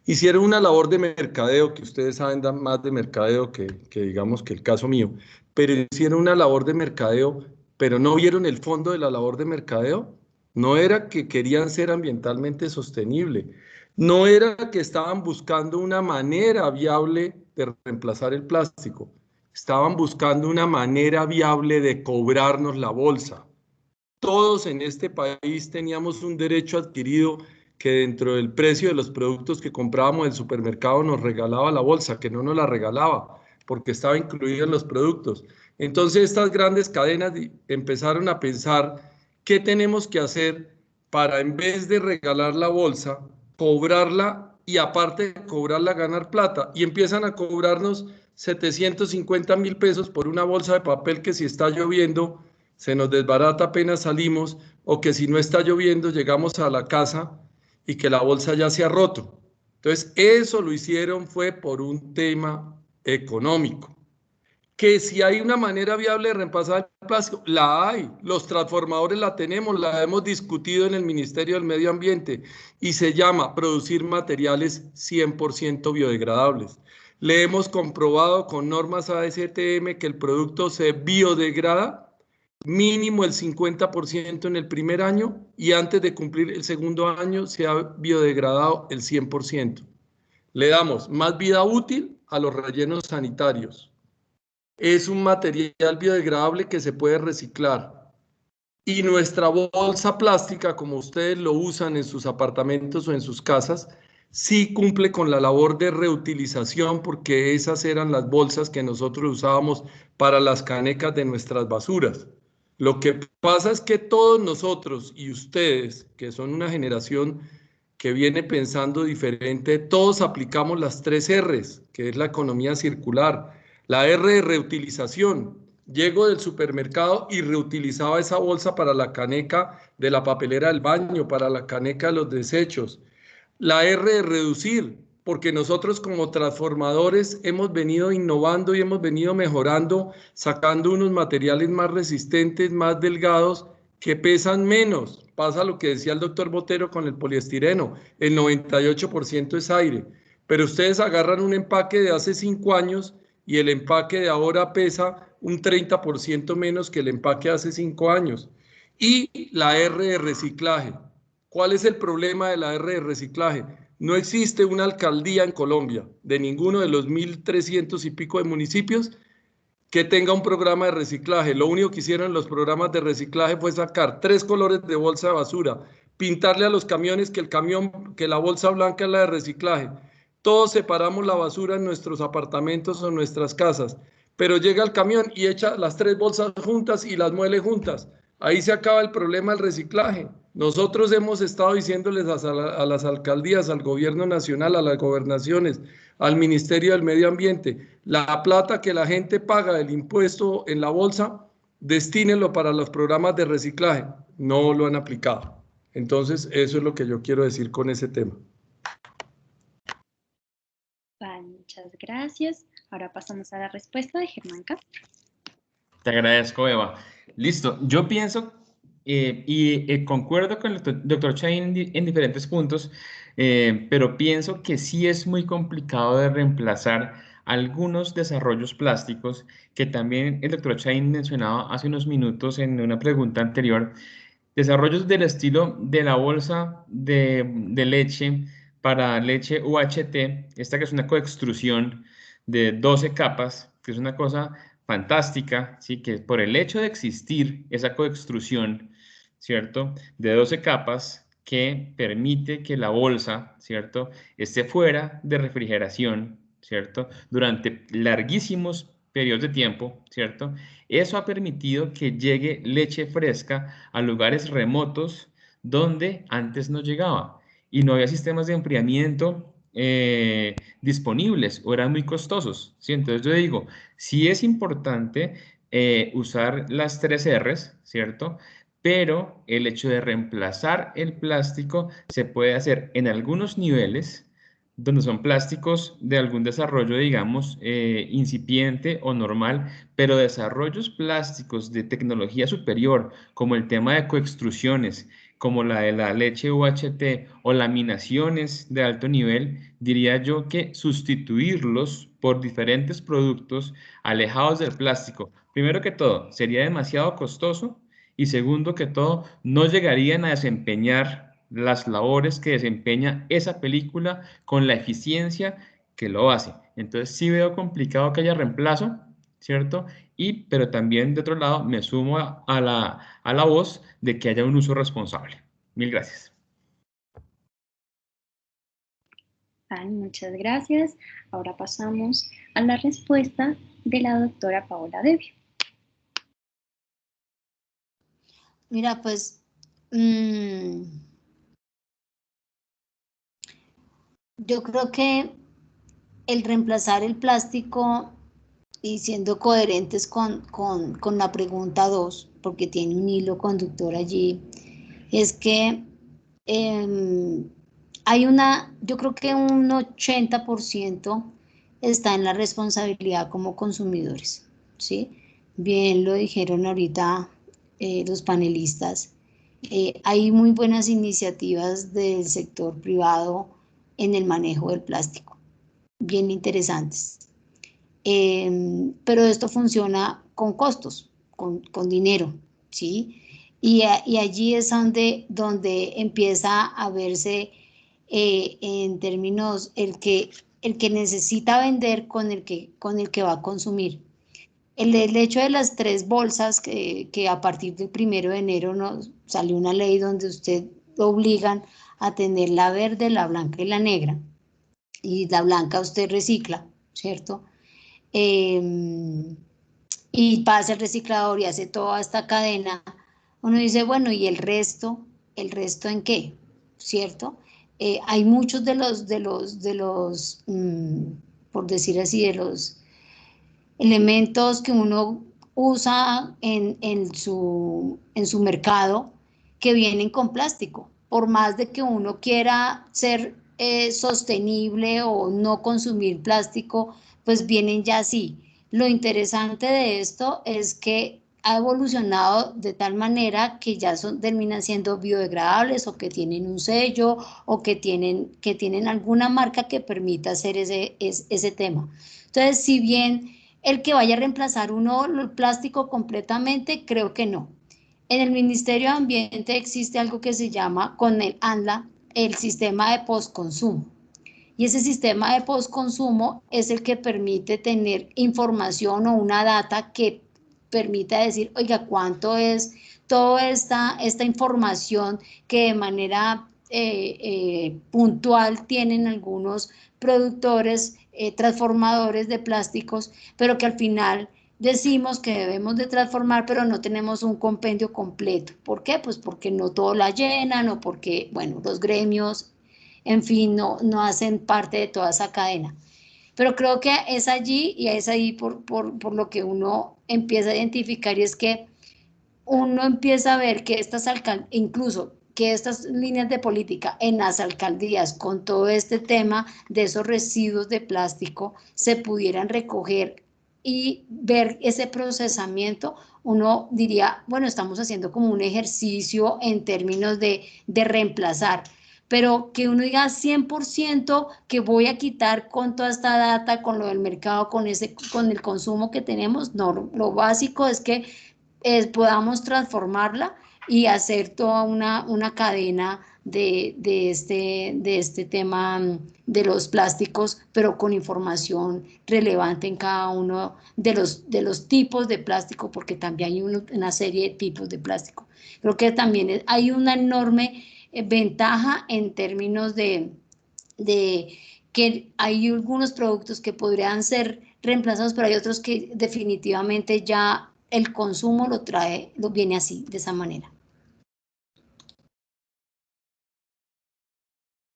hicieron una labor de mercadeo, que ustedes saben más de mercadeo que digamos que el caso mío, pero hicieron una labor de mercadeo, pero no vieron el fondo de la labor de mercadeo. No era que querían ser ambientalmente sostenible, no era que estaban buscando una manera viable de reemplazar el plástico, estaban buscando una manera viable de cobrarnos la bolsa. Todos en este país teníamos un derecho adquirido que dentro del precio de los productos que comprábamos en el supermercado nos regalaba la bolsa, que no nos la regalaba, porque estaba incluido en los productos. Entonces estas grandes cadenas empezaron a pensar qué tenemos que hacer para, en vez de regalar la bolsa, cobrarla, y aparte de cobrarla, ganar plata. Y empiezan a cobrarnos 750.000 pesos por una bolsa de papel que si está lloviendo se nos desbarata apenas salimos, o que si no está lloviendo llegamos a la casa y que la bolsa ya se ha roto. Entonces eso lo hicieron fue por un tema económico. Que si hay una manera viable de reemplazar el plástico, la hay. Los transformadores la tenemos, la hemos discutido en el Ministerio del Medio Ambiente, y se llama producir materiales 100% biodegradables. Le hemos comprobado con normas ASTM que el producto se biodegrada mínimo el 50% en el primer año, y antes de cumplir el segundo año se ha biodegradado el 100%. Le damos más vida útil a los rellenos sanitarios. Es un material biodegradable que se puede reciclar. Y nuestra bolsa plástica, como ustedes lo usan en sus apartamentos o en sus casas, sí cumple con la labor de reutilización, porque esas eran las bolsas que nosotros usábamos para las canecas de nuestras basuras. Lo que pasa es que todos nosotros y ustedes, que son una generación que viene pensando diferente, todos aplicamos las 3 R's, que es la economía circular. La R de reutilización. Llego del supermercado y reutilizaba esa bolsa para la caneca de la papelera del baño, para la caneca de los desechos. La R de reducir, porque nosotros como transformadores hemos venido innovando y hemos venido mejorando, sacando unos materiales más resistentes, más delgados, que pesan menos. Pasa lo que decía el doctor Botero con el poliestireno, el 98% es aire, pero ustedes agarran un empaque de hace 5 años y el empaque de ahora pesa un 30% menos que el empaque de hace 5 años. Y la R de reciclaje. ¿Cuál es el problema de la R de reciclaje? No existe una alcaldía en Colombia, de ninguno de los 1.300 y pico de municipios, que tenga un programa de reciclaje. Lo único que hicieron los programas de reciclaje fue sacar 3 colores de bolsa de basura, pintarle a los camiones que la bolsa blanca es la de reciclaje. Todos separamos la basura en nuestros apartamentos o en nuestras casas, pero llega el camión y echa las 3 bolsas juntas y las muele juntas. Ahí se acaba el problema del reciclaje. Nosotros hemos estado diciéndoles a las alcaldías, al gobierno nacional, a las gobernaciones, al Ministerio del Medio Ambiente, la plata que la gente paga del impuesto en la bolsa, destínenlo para los programas de reciclaje. No lo han aplicado. Entonces, eso es lo que yo quiero decir con ese tema. Vale, muchas gracias. Ahora pasamos a la respuesta de Germán Castro. Te agradezco, Eva. Listo. Yo pienso concuerdo con el doctor Chain en diferentes puntos, pero pienso que sí es muy complicado de reemplazar algunos desarrollos plásticos que también el doctor Chain mencionaba hace unos minutos en una pregunta anterior. Desarrollos del estilo de la bolsa de leche para leche UHT, esta que es una coextrusión de 12 capas, que es una cosa fantástica, ¿sí? Que por el hecho de existir esa coextrusión, ¿cierto? De 12 capas que permite que la bolsa, ¿cierto? Esté fuera de refrigeración, ¿cierto? Durante larguísimos periodos de tiempo, ¿cierto? Eso ha permitido que llegue leche fresca a lugares remotos donde antes no llegaba y no había sistemas de enfriamiento disponibles o eran muy costosos, ¿sí? Entonces yo digo, sí es importante usar las 3 R's, ¿cierto? Pero el hecho de reemplazar el plástico se puede hacer en algunos niveles donde son plásticos de algún desarrollo, digamos, incipiente o normal, pero desarrollos plásticos de tecnología superior, como el tema de coextrusiones, como la de la leche UHT o laminaciones de alto nivel, diría yo que sustituirlos por diferentes productos alejados del plástico, primero que todo, sería demasiado costoso y segundo que todo, no llegarían a desempeñar las labores que desempeña esa película con la eficiencia que lo hace. Entonces sí veo complicado que haya reemplazo, ¿cierto? Pero también de otro lado me sumo a la voz de que haya un uso responsable. Mil gracias. Muchas gracias. Ahora pasamos a la respuesta de la doctora Paola Debbio. Mira, pues yo creo que el reemplazar el plástico y siendo coherentes con la pregunta 2, porque tiene un hilo conductor allí, es que yo creo que un 80% está en la responsabilidad como consumidores, ¿sí? Bien lo dijeron ahorita los panelistas. Hay muy buenas iniciativas del sector privado en el manejo del plástico, bien interesantes. Pero esto funciona con costos, con dinero, ¿sí? Y allí es donde empieza a verse en términos el que necesita vender con el que va a consumir. El hecho de las 3 bolsas que a partir del 1 de enero nos salió una ley donde usted lo obligan a tener la verde, la blanca y la negra. Y la blanca usted recicla, ¿cierto? Y pasa el reciclador y hace toda esta cadena. Uno dice, bueno, ¿y el resto? ¿El resto en qué? ¿Cierto? Hay muchos de los por decir así, de los elementos que uno usa en su mercado que vienen con plástico. Por más de que uno quiera ser sostenible o no consumir plástico, pues vienen ya así. Lo interesante de esto es que ha evolucionado de tal manera que ya terminan siendo biodegradables o que tienen un sello o que tienen alguna marca que permita hacer ese tema. Entonces, si bien el que vaya a reemplazar el plástico completamente, creo que no. En el Ministerio de Ambiente existe algo que se llama, con el ANLA, el sistema de postconsumo. Y ese sistema de postconsumo es el que permite tener información o una data que permita decir, oiga, ¿cuánto es toda esta información que de manera puntual tienen algunos productores, transformadores de plásticos, pero que al final decimos que debemos de transformar, pero no tenemos un compendio completo? ¿Por qué? Pues porque no todos la llenan o porque, bueno, los gremios, en fin, no hacen parte de toda esa cadena. Pero creo que es allí y es ahí por lo que uno empieza a identificar, y es que uno empieza a ver que incluso que estas líneas de política en las alcaldías, con todo este tema de esos residuos de plástico, se pudieran recoger y ver ese procesamiento. Uno diría, bueno, estamos haciendo como un ejercicio en términos de reemplazar, pero que uno diga 100% que voy a quitar con toda esta data, con lo del mercado, con el consumo que tenemos, no, lo básico es que podamos transformarla y hacer toda una cadena de este tema de los plásticos, pero con información relevante en cada uno de los tipos de plástico, porque también hay una serie de tipos de plástico. Creo que también hay una enorme ventaja en términos de que hay algunos productos que podrían ser reemplazados, pero hay otros que definitivamente ya el consumo lo viene así, de esa manera.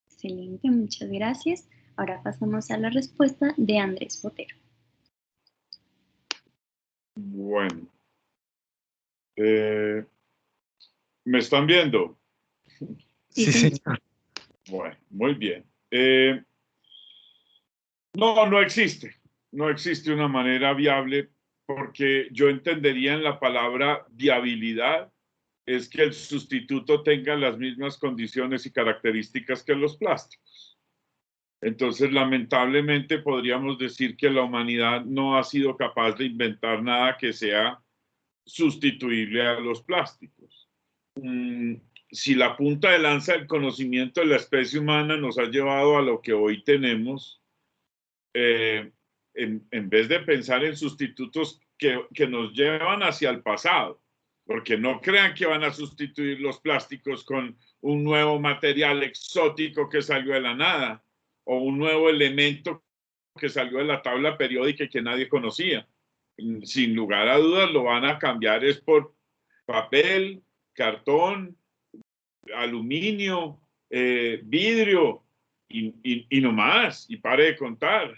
Excelente, muchas gracias. Ahora pasamos a la respuesta de Andrés Botero. Bueno. ¿Me están viendo? Sí, señor. Bueno, muy bien. No existe. No existe una manera viable, porque yo entendería en la palabra viabilidad es que el sustituto tenga las mismas condiciones y características que los plásticos. Entonces, lamentablemente, podríamos decir que la humanidad no ha sido capaz de inventar nada que sea sustituible a los plásticos. Si la punta de lanza del conocimiento de la especie humana nos ha llevado a lo que hoy tenemos, en vez de pensar en sustitutos que nos llevan hacia el pasado, porque no crean que van a sustituir los plásticos con un nuevo material exótico que salió de la nada o un nuevo elemento que salió de la tabla periódica y que nadie conocía. Sin lugar a dudas lo van a cambiar es por papel, cartón, aluminio, vidrio y no más, y pare de contar.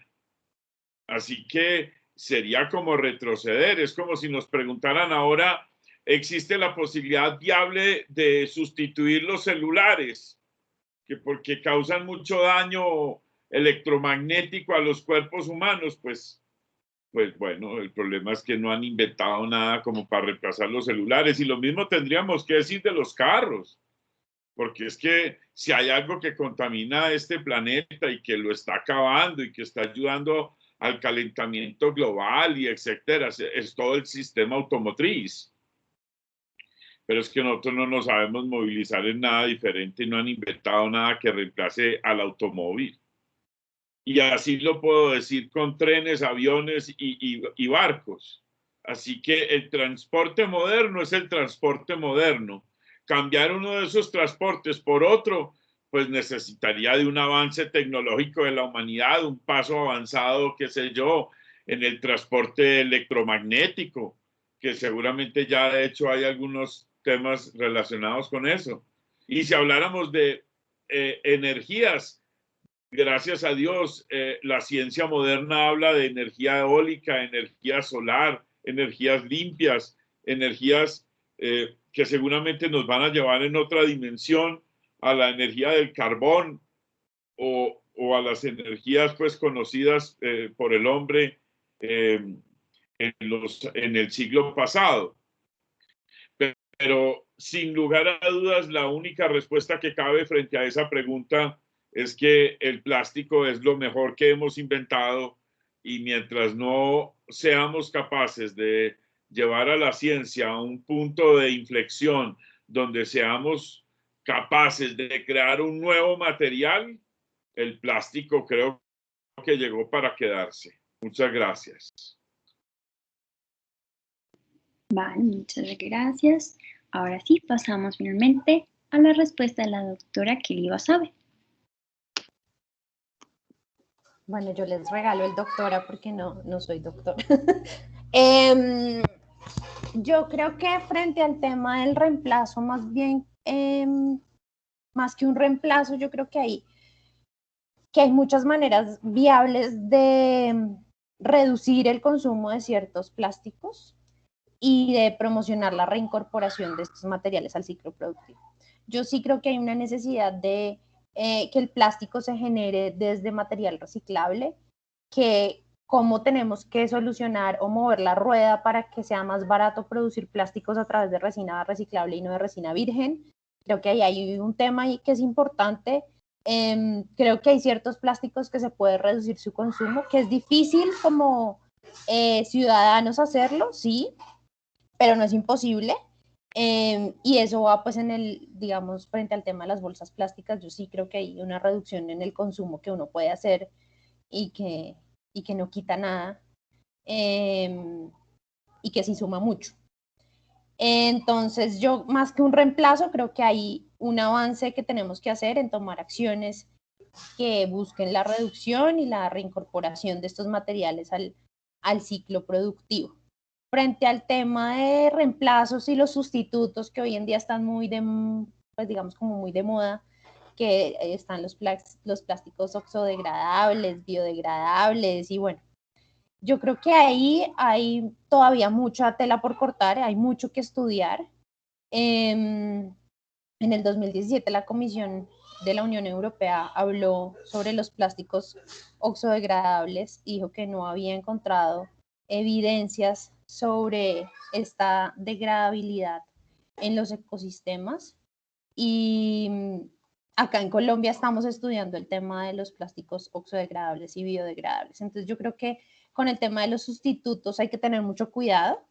Así que sería como retroceder. Es como si nos preguntaran ahora, ¿existe la posibilidad viable de sustituir los celulares? Porque causan mucho daño electromagnético a los cuerpos humanos. Pues bueno, el problema es que no han inventado nada como para reemplazar los celulares. Y lo mismo tendríamos que decir de los carros. Porque es que si hay algo que contamina este planeta y que lo está acabando y que está ayudando al calentamiento global y etcétera, es todo el sistema automotriz. Pero es que nosotros no nos sabemos movilizar en nada diferente y no han inventado nada que reemplace al automóvil. Y así lo puedo decir con trenes, aviones y barcos. Así que el transporte moderno es el transporte moderno. Cambiar uno de esos transportes por otro, pues necesitaría de un avance tecnológico de la humanidad, un paso avanzado, qué sé yo, en el transporte electromagnético, que seguramente ya de hecho hay algunos temas relacionados con eso. Y si habláramos de energías, gracias a Dios, la ciencia moderna habla de energía eólica, energía solar, energías limpias, energías que seguramente nos van a llevar en otra dimensión a la energía del carbón o a las energías pues conocidas por el hombre en el siglo pasado. Pero sin lugar a dudas, la única respuesta que cabe frente a esa pregunta es que el plástico es lo mejor que hemos inventado, y mientras no seamos capaces de llevar a la ciencia a un punto de inflexión donde seamos capaces de crear un nuevo material, el plástico creo que llegó para quedarse. Muchas gracias. Vale, muchas gracias. Ahora sí, pasamos finalmente a la respuesta de la doctora Kelly Basabe. Bueno, yo les regalo el doctora porque no soy doctora. Yo creo que frente al tema del reemplazo, más bien, más que un reemplazo, yo creo que hay muchas maneras viables de reducir el consumo de ciertos plásticos y de promocionar la reincorporación de estos materiales al ciclo productivo. Yo sí creo que hay una necesidad de que el plástico se genere desde material reciclable, que cómo tenemos que solucionar o mover la rueda para que sea más barato producir plásticos a través de resina reciclable y no de resina virgen. Creo que ahí hay un tema que es importante. Creo que hay ciertos plásticos que se puede reducir su consumo, que es difícil como ciudadanos hacerlo, sí, pero no es imposible. Y eso va pues en el, digamos, frente al tema de las bolsas plásticas, yo sí creo que hay una reducción en el consumo que uno puede hacer y que no quita nada y que sí suma mucho. Entonces yo, más que un reemplazo, creo que hay un avance que tenemos que hacer en tomar acciones que busquen la reducción y la reincorporación de estos materiales al ciclo productivo. Frente al tema de reemplazos y los sustitutos que hoy en día están muy pues digamos como muy de moda, que están los plásticos oxodegradables, biodegradables y bueno, yo creo que ahí hay todavía mucha tela por cortar, hay mucho que estudiar. En el 2017 la Comisión de la Unión Europea habló sobre los plásticos oxodegradables y dijo que no había encontrado evidencias sobre esta degradabilidad en los ecosistemas. Y acá en Colombia estamos estudiando el tema de los plásticos oxodegradables y biodegradables. Entonces yo creo que con el tema de los sustitutos hay que tener mucho cuidado.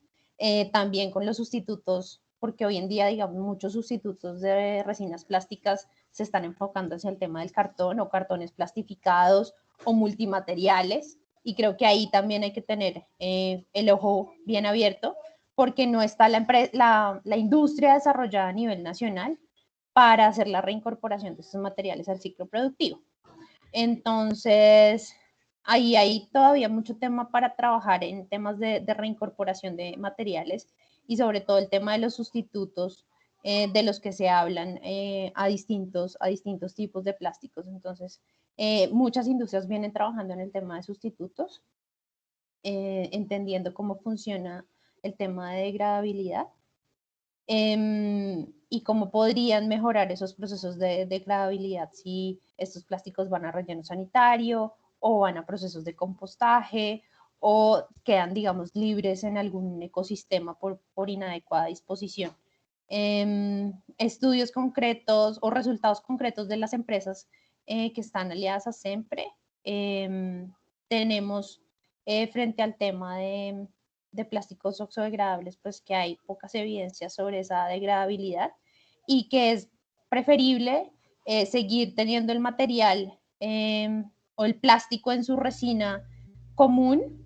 También con los sustitutos, porque hoy en día, digamos, muchos sustitutos de resinas plásticas se están enfocando hacia el tema del cartón o cartones plastificados o multimateriales. Y creo que ahí también hay que tener el ojo bien abierto, porque no está la industria desarrollada a nivel nacional para hacer la reincorporación de estos materiales al ciclo productivo. Entonces, ahí hay todavía mucho tema para trabajar en temas de reincorporación de materiales y sobre todo el tema de los sustitutos de los que se hablan a distintos tipos de plásticos. Entonces, muchas industrias vienen trabajando en el tema de sustitutos, entendiendo cómo funciona el tema de degradabilidad y cómo podrían mejorar esos procesos de degradabilidad si estos plásticos van a relleno sanitario o van a procesos de compostaje o quedan, digamos, libres en algún ecosistema por inadecuada disposición. Estudios concretos o resultados concretos de las empresas que están aliadas a SEMPRE, tenemos frente al tema de plásticos oxodegradables, pues que hay pocas evidencias sobre esa degradabilidad y que es preferible seguir teniendo el material o el plástico en su resina común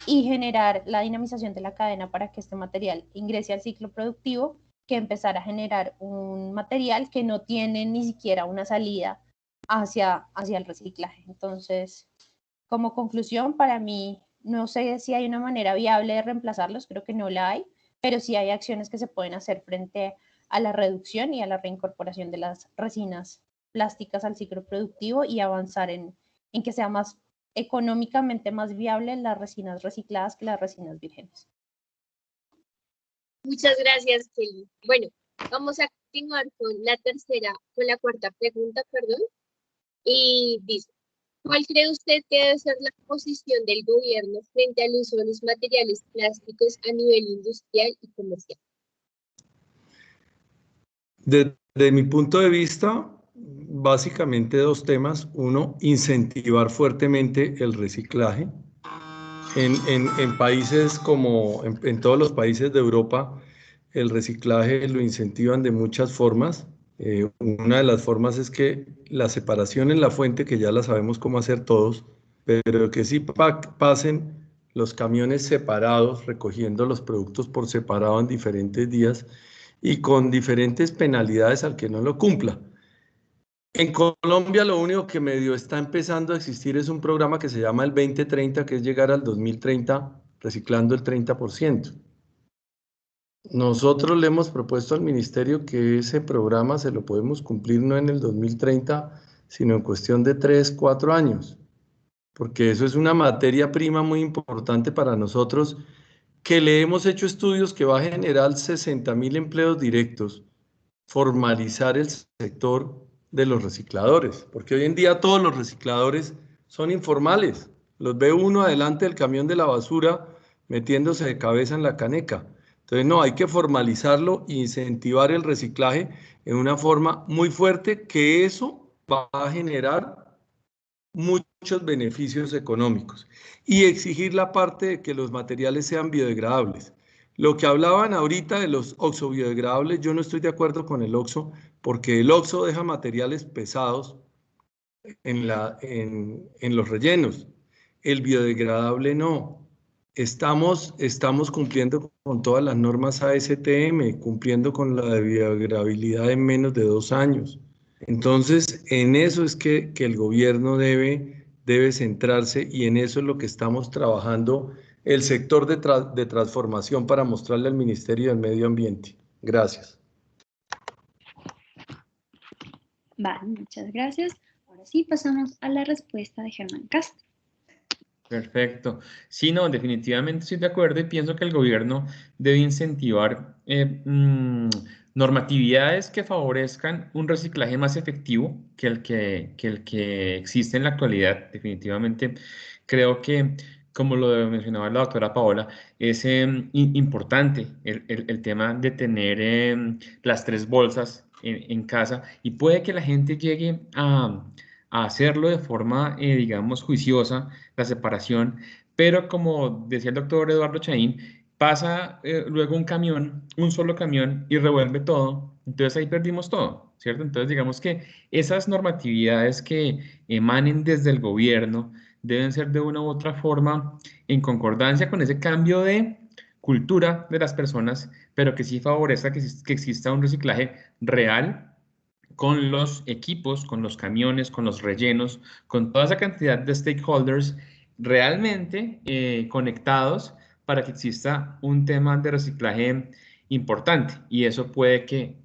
y generar la dinamización de la cadena para que este material ingrese al ciclo productivo, que empezar a generar un material que no tiene ni siquiera una salida hacia el reciclaje. Entonces, como conclusión, para mí, no sé si hay una manera viable de reemplazarlos, creo que no la hay, pero sí hay acciones que se pueden hacer frente a la reducción y a la reincorporación de las resinas plásticas al ciclo productivo y avanzar en que sea más económicamente más viable las resinas recicladas que las resinas vírgenes. Muchas gracias, Kelly. Bueno, vamos a continuar con la cuarta pregunta, perdón. Y dice, ¿cuál cree usted que debe ser la posición del gobierno frente al uso de los materiales plásticos a nivel industrial y comercial? Desde mi punto de vista, básicamente dos temas. Uno, incentivar fuertemente el reciclaje. En países como en todos los países de Europa, el reciclaje lo incentivan de muchas formas. Una de las formas es que la separación en la fuente, que ya la sabemos cómo hacer todos, pero que sí pasen los camiones separados, recogiendo los productos por separado en diferentes días y con diferentes penalidades al que no lo cumpla. En Colombia lo único que medio está empezando a existir es un programa que se llama el 2030, que es llegar al 2030 reciclando el 30%. Nosotros le hemos propuesto al ministerio que ese programa se lo podemos cumplir no en el 2030, sino en cuestión de 3, 4 años, porque eso es una materia prima muy importante para nosotros, que le hemos hecho estudios que va a generar 60.000 empleos directos, formalizar el sector de los recicladores, porque hoy en día todos los recicladores son informales, los ve uno adelante del camión de la basura metiéndose de cabeza en la caneca. Entonces no, hay que formalizarlo e incentivar el reciclaje en una forma muy fuerte, que eso va a generar muchos beneficios económicos, y exigir la parte de que los materiales sean biodegradables. Lo que hablaban ahorita de los oxo-biodegradables, yo no estoy de acuerdo con el oxo, porque el oxo deja materiales pesados en los rellenos. El biodegradable no. Estamos cumpliendo con todas las normas ASTM, cumpliendo con la de biodegradabilidad en menos de 2 años. Entonces, en eso es que el gobierno debe centrarse, y en eso es lo que estamos trabajando el sector de transformación para mostrarle al Ministerio del Medio Ambiente. Gracias. Vale, muchas gracias. Ahora sí pasamos a la respuesta de Germán Castro. Perfecto. Sí, no, definitivamente estoy de acuerdo y pienso que el gobierno debe incentivar normatividades que favorezcan un reciclaje más efectivo que el que existe en la actualidad. Definitivamente creo que, como lo mencionaba la doctora Paola, es importante el tema de tener las 3 bolsas en casa, y puede que la gente llegue a hacerlo de forma, digamos, juiciosa, la separación, pero como decía el doctor Eduardo Chaín, pasa luego un camión, un solo camión, y revuelve todo, entonces ahí perdimos todo, ¿cierto? Entonces digamos que esas normatividades que emanen desde el gobierno deben ser de una u otra forma en concordancia con ese cambio de cultura de las personas, pero que sí favorezca que exista un reciclaje real, con los equipos, con los camiones, con los rellenos, con toda esa cantidad de stakeholders realmente conectados, para que exista un tema de reciclaje importante. Y eso puede que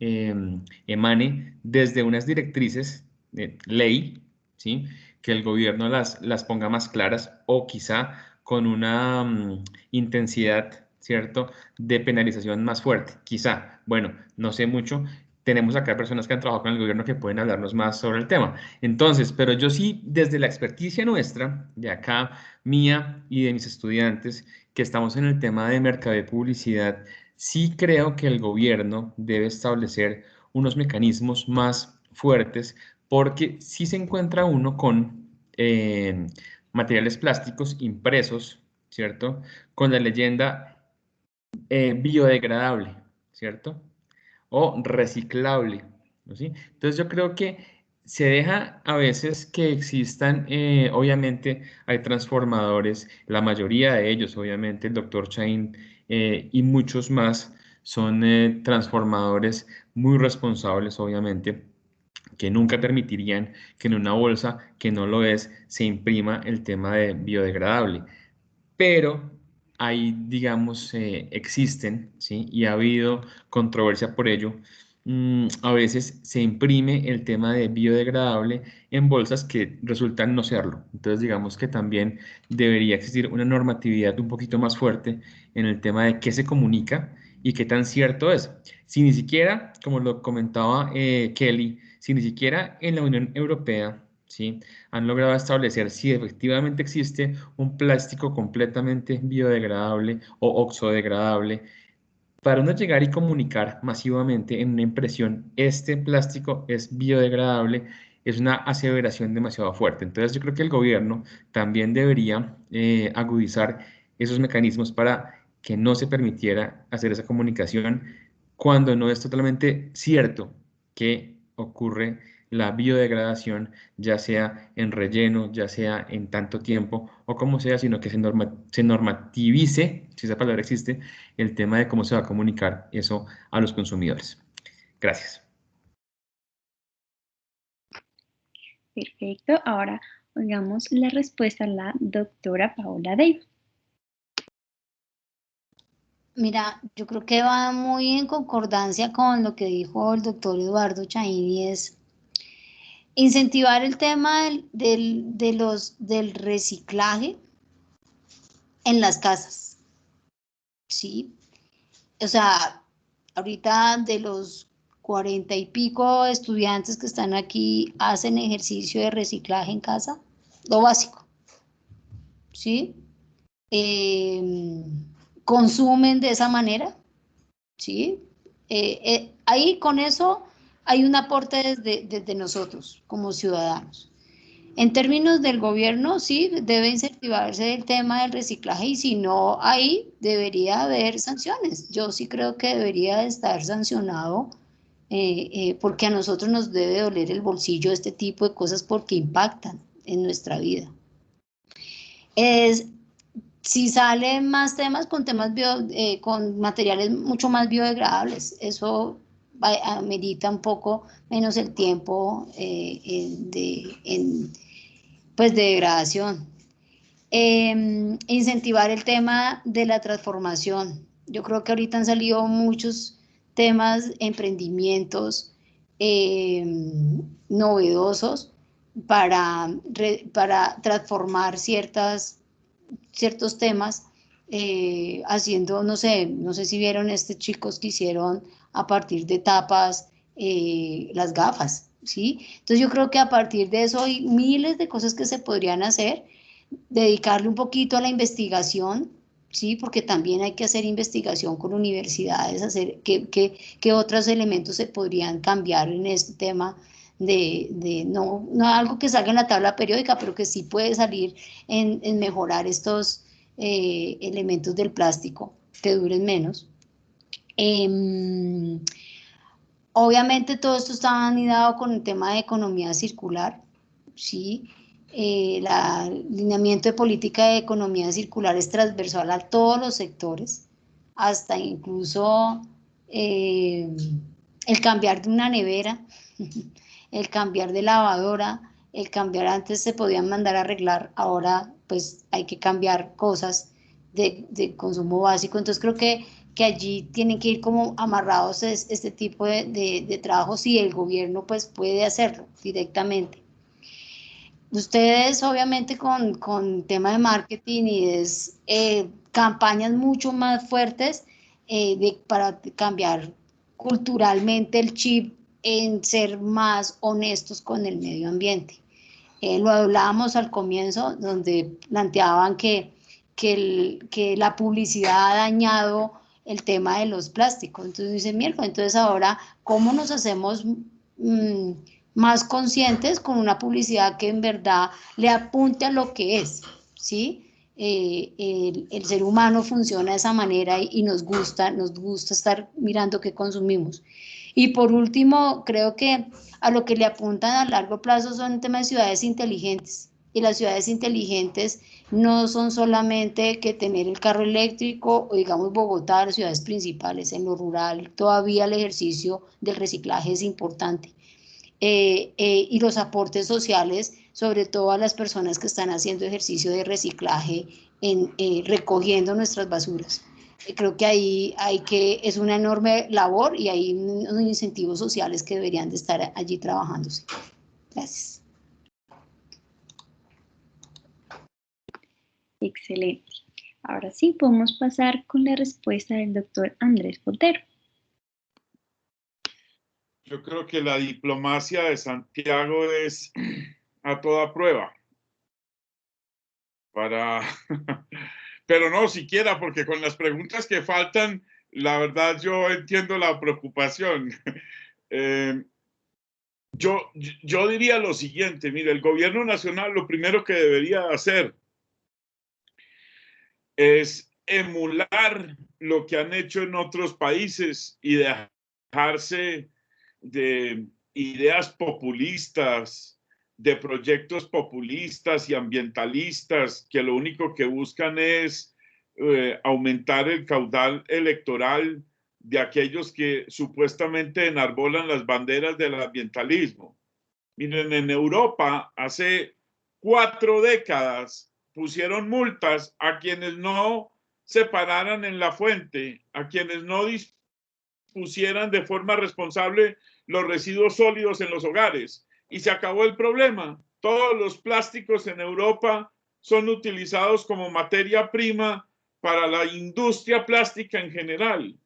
emane desde unas directrices de ley, ¿sí? Que el gobierno las ponga más claras, o quizá con una intensidad, ¿cierto?, de penalización más fuerte. Quizá, bueno, no sé mucho. Tenemos acá personas que han trabajado con el gobierno que pueden hablarnos más sobre el tema. Entonces, pero yo sí, desde la experticia nuestra, de acá, mía y de mis estudiantes, que estamos en el tema de mercado de publicidad, sí creo que el gobierno debe establecer unos mecanismos más fuertes, porque si se encuentra uno con materiales plásticos impresos, ¿cierto? Con la leyenda biodegradable, ¿cierto? O reciclable, ¿no? ¿Sí? Entonces yo creo que se deja a veces que existan, obviamente hay transformadores, la mayoría de ellos, obviamente, el doctor Chain y muchos más son transformadores muy responsables, obviamente, que nunca permitirían que en una bolsa que no lo es se imprima el tema de biodegradable. Pero ahí, digamos, existen, ¿sí? Y ha habido controversia por ello. A veces se imprime el tema de biodegradable en bolsas que resultan no serlo. Entonces, digamos que también debería existir una normatividad un poquito más fuerte en el tema de qué se comunica y qué tan cierto es. Si ni siquiera, como lo comentaba Kelly, si ni siquiera en la Unión Europea, ¿sí?, han logrado establecer si efectivamente existe un plástico completamente biodegradable o oxodegradable, para uno llegar y comunicar masivamente en una impresión, este plástico es biodegradable, es una aseveración demasiado fuerte. Entonces yo creo que el gobierno también debería agudizar esos mecanismos para que no se permitiera hacer esa comunicación, cuando no es totalmente cierto que ocurre la biodegradación, ya sea en relleno, ya sea en tanto tiempo o como sea, sino que se normativice, si esa palabra existe, el tema de cómo se va a comunicar eso a los consumidores. Gracias. Perfecto. Ahora oigamos la respuesta a la doctora Paola Dey. Mira, yo creo que va muy en concordancia con lo que dijo el doctor Eduardo Chaín, y es incentivar el tema del reciclaje en las casas, ¿sí? O sea, ahorita de los 40 y pico estudiantes que están aquí hacen ejercicio de reciclaje en casa, lo básico, ¿sí? Consumen de esa manera, ¿sí? Ahí con eso hay un aporte desde nosotros como ciudadanos. En términos del gobierno, sí, debe incentivarse el tema del reciclaje, y si no, ahí debería haber sanciones. Yo sí creo que debería estar sancionado, porque a nosotros nos debe doler el bolsillo este tipo de cosas porque impactan en nuestra vida. Si salen más temas con con materiales mucho más biodegradables, eso amerita un poco menos el tiempo pues de degradación. Incentivar el tema de la transformación. Yo creo que ahorita han salido muchos temas, emprendimientos novedosos para transformar ciertos temas, haciendo, no sé si vieron chicos que hicieron a partir de tapas las gafas, ¿sí? Entonces yo creo que a partir de eso hay miles de cosas que se podrían hacer, dedicarle un poquito a la investigación, ¿sí? Porque también hay que hacer investigación con universidades, hacer qué otros elementos se podrían cambiar en este tema no algo que salga en la tabla periódica, pero que sí puede salir en mejorar estos elementos del plástico, que duren menos. Obviamente todo esto está anidado con el tema de economía circular, ¿sí? El alineamiento de política de economía circular es transversal a todos los sectores, hasta incluso el cambiar de una nevera, el cambiar de lavadora, el cambiar, antes se podían mandar a arreglar, ahora pues hay que cambiar cosas de consumo básico. Entonces creo que allí tienen que ir como amarrados este tipo de trabajos, y el gobierno pues puede hacerlo directamente. Ustedes obviamente con tema de marketing y campañas mucho más fuertes para cambiar culturalmente el chip en ser más honestos con el medio ambiente. Lo hablábamos al comienzo, donde planteaban que la publicidad ha dañado el tema de los plásticos. Entonces dicen, mierda, entonces ahora, ¿cómo nos hacemos más conscientes con una publicidad que en verdad le apunte a lo que es, ¿sí? El ser humano funciona de esa manera y nos gusta estar mirando qué consumimos. Y por último, creo que a lo que le apuntan a largo plazo son temas de ciudades inteligentes. Y las ciudades inteligentes no son solamente que tener el carro eléctrico, o digamos Bogotá, las ciudades principales. En lo rural todavía el ejercicio del reciclaje es importante. Y los aportes sociales, sobre todo a las personas que están haciendo ejercicio de reciclaje, recogiendo nuestras basuras. Creo que ahí es una enorme labor, y hay unos incentivos sociales que deberían de estar allí trabajándose. Gracias. Excelente. Ahora sí, podemos pasar con la respuesta del doctor Andrés Botero. Yo creo que la diplomacia de Santiago es a toda prueba. Pero no siquiera, porque con las preguntas que faltan, la verdad yo entiendo la preocupación. Yo diría lo siguiente, mire, el gobierno nacional lo primero que debería hacer es emular lo que han hecho en otros países y dejarse de ideas populistas, de proyectos populistas y ambientalistas que lo único que buscan es aumentar el caudal electoral de aquellos que supuestamente enarbolan las banderas del ambientalismo. Miren, en Europa hace 4 décadas pusieron multas a quienes no separaran en la fuente, a quienes no dispusieran de forma responsable los residuos sólidos en los hogares. Y se acabó el problema. Todos los plásticos en Europa son utilizados como materia prima para la industria plástica en general.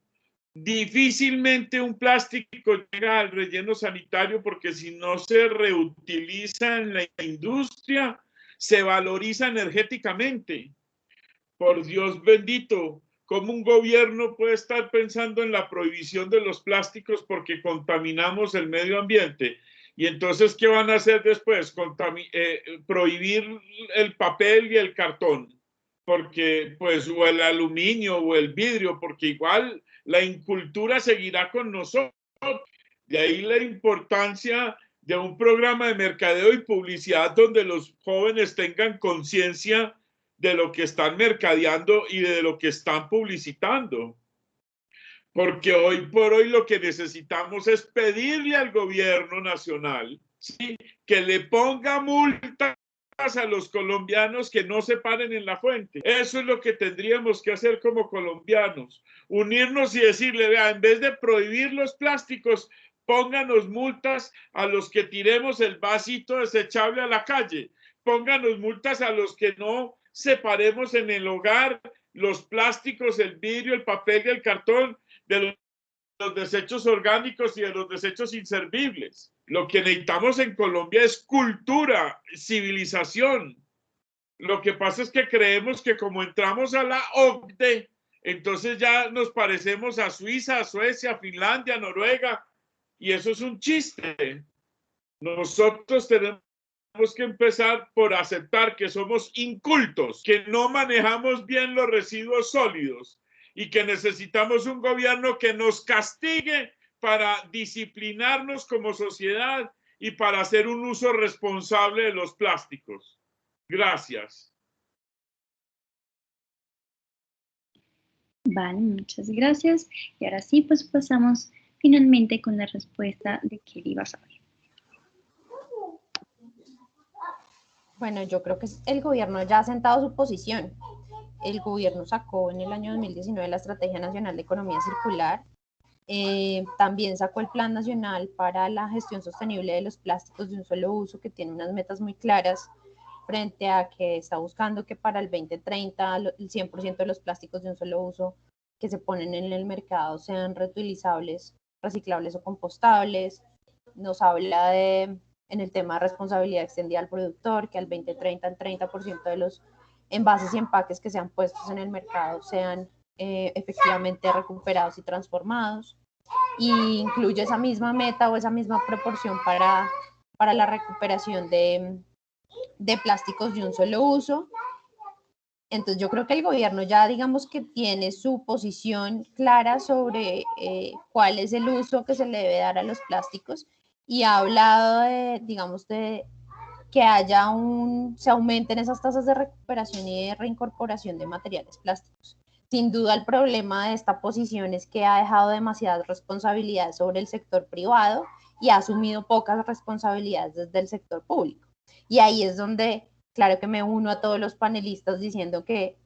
Difícilmente un plástico llega al relleno sanitario porque si no se reutiliza en la industria, se valoriza energéticamente. Por Dios bendito, ¿cómo un gobierno puede estar pensando en la prohibición de los plásticos porque contaminamos el medio ambiente? Y entonces, ¿qué van a hacer después? Prohibir el papel y el cartón, porque pues o el aluminio o el vidrio, porque igual la incultura seguirá con nosotros. De ahí la importancia de un programa de mercadeo y publicidad donde los jóvenes tengan conciencia de lo que están mercadeando y de lo que están publicitando. Porque hoy por hoy lo que necesitamos es pedirle al gobierno nacional, ¿sí?, que le ponga multas a los colombianos que no se paren en la fuente. Eso es lo que tendríamos que hacer como colombianos. Unirnos y decirle, vea, en vez de prohibir los plásticos, pónganos multas a los que tiremos el vasito desechable a la calle. Pónganos multas a los que no separemos en el hogar los plásticos, el vidrio, el papel y el cartón de los desechos orgánicos y de los desechos inservibles. Lo que necesitamos en Colombia es cultura, civilización. Lo que pasa es que creemos que como entramos a la OCDE, entonces ya nos parecemos a Suiza, a Suecia, a Finlandia, a Noruega, y eso es un chiste. Nosotros tenemos que empezar por aceptar que somos incultos, que no manejamos bien los residuos sólidos y que necesitamos un gobierno que nos castigue para disciplinarnos como sociedad y para hacer un uso responsable de los plásticos. Gracias. Vale, muchas gracias. Y ahora sí, pues pasamos finalmente con la respuesta de Kelly Basabe. Bueno, yo creo que el gobierno ya ha sentado su posición. El gobierno sacó en el año 2019 la Estrategia Nacional de Economía Circular. También sacó el Plan Nacional para la Gestión Sostenible de los Plásticos de un Solo Uso, que tiene unas metas muy claras frente a que está buscando que para el 2030 el 100% de los plásticos de un solo uso que se ponen en el mercado sean reutilizables, reciclables o compostables. Nos habla de, en el tema de responsabilidad extendida al productor, que al 2030 el 30% de los envases y empaques que sean puestos en el mercado sean efectivamente recuperados y transformados, y incluye esa misma meta o esa misma proporción para la recuperación de plásticos de un solo uso. Entonces yo creo que el gobierno ya digamos que tiene su posición clara sobre cuál es el uso que se le debe dar a los plásticos, y ha hablado de, digamos, de que se aumenten esas tasas de recuperación y de reincorporación de materiales plásticos. Sin duda el problema de esta posición es que ha dejado demasiadas responsabilidades sobre el sector privado y ha asumido pocas responsabilidades desde el sector público. Y ahí es donde, claro que me uno a todos los panelistas diciendo que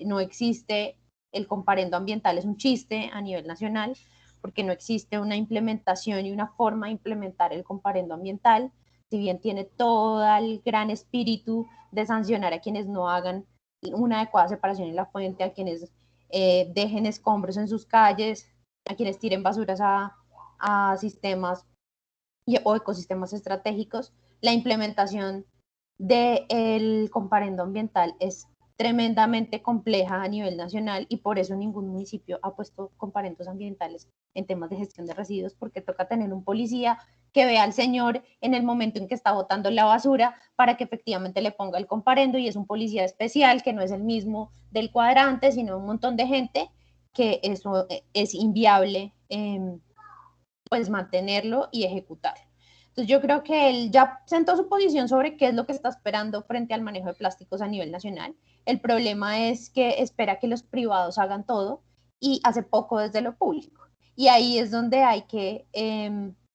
no existe el comparendo ambiental, es un chiste a nivel nacional, porque no existe una implementación y una forma de implementar el comparendo ambiental, si bien tiene todo el gran espíritu de sancionar a quienes no hagan una adecuada separación en la fuente, a quienes dejen escombros en sus calles, a quienes tiren basuras a sistemas o ecosistemas estratégicos. La implementación del comparendo ambiental es tremendamente compleja a nivel nacional, y por eso ningún municipio ha puesto comparendos ambientales en temas de gestión de residuos, porque toca tener un policía que vea al señor en el momento en que está botando la basura para que efectivamente le ponga el comparendo, y es un policía especial que no es el mismo del cuadrante, sino un montón de gente, que eso es inviable pues mantenerlo y ejecutarlo. Entonces yo creo que él ya sentó su posición sobre qué es lo que está esperando frente al manejo de plásticos a nivel nacional. El problema es que espera que los privados hagan todo y hace poco desde lo público. Y ahí es donde hay que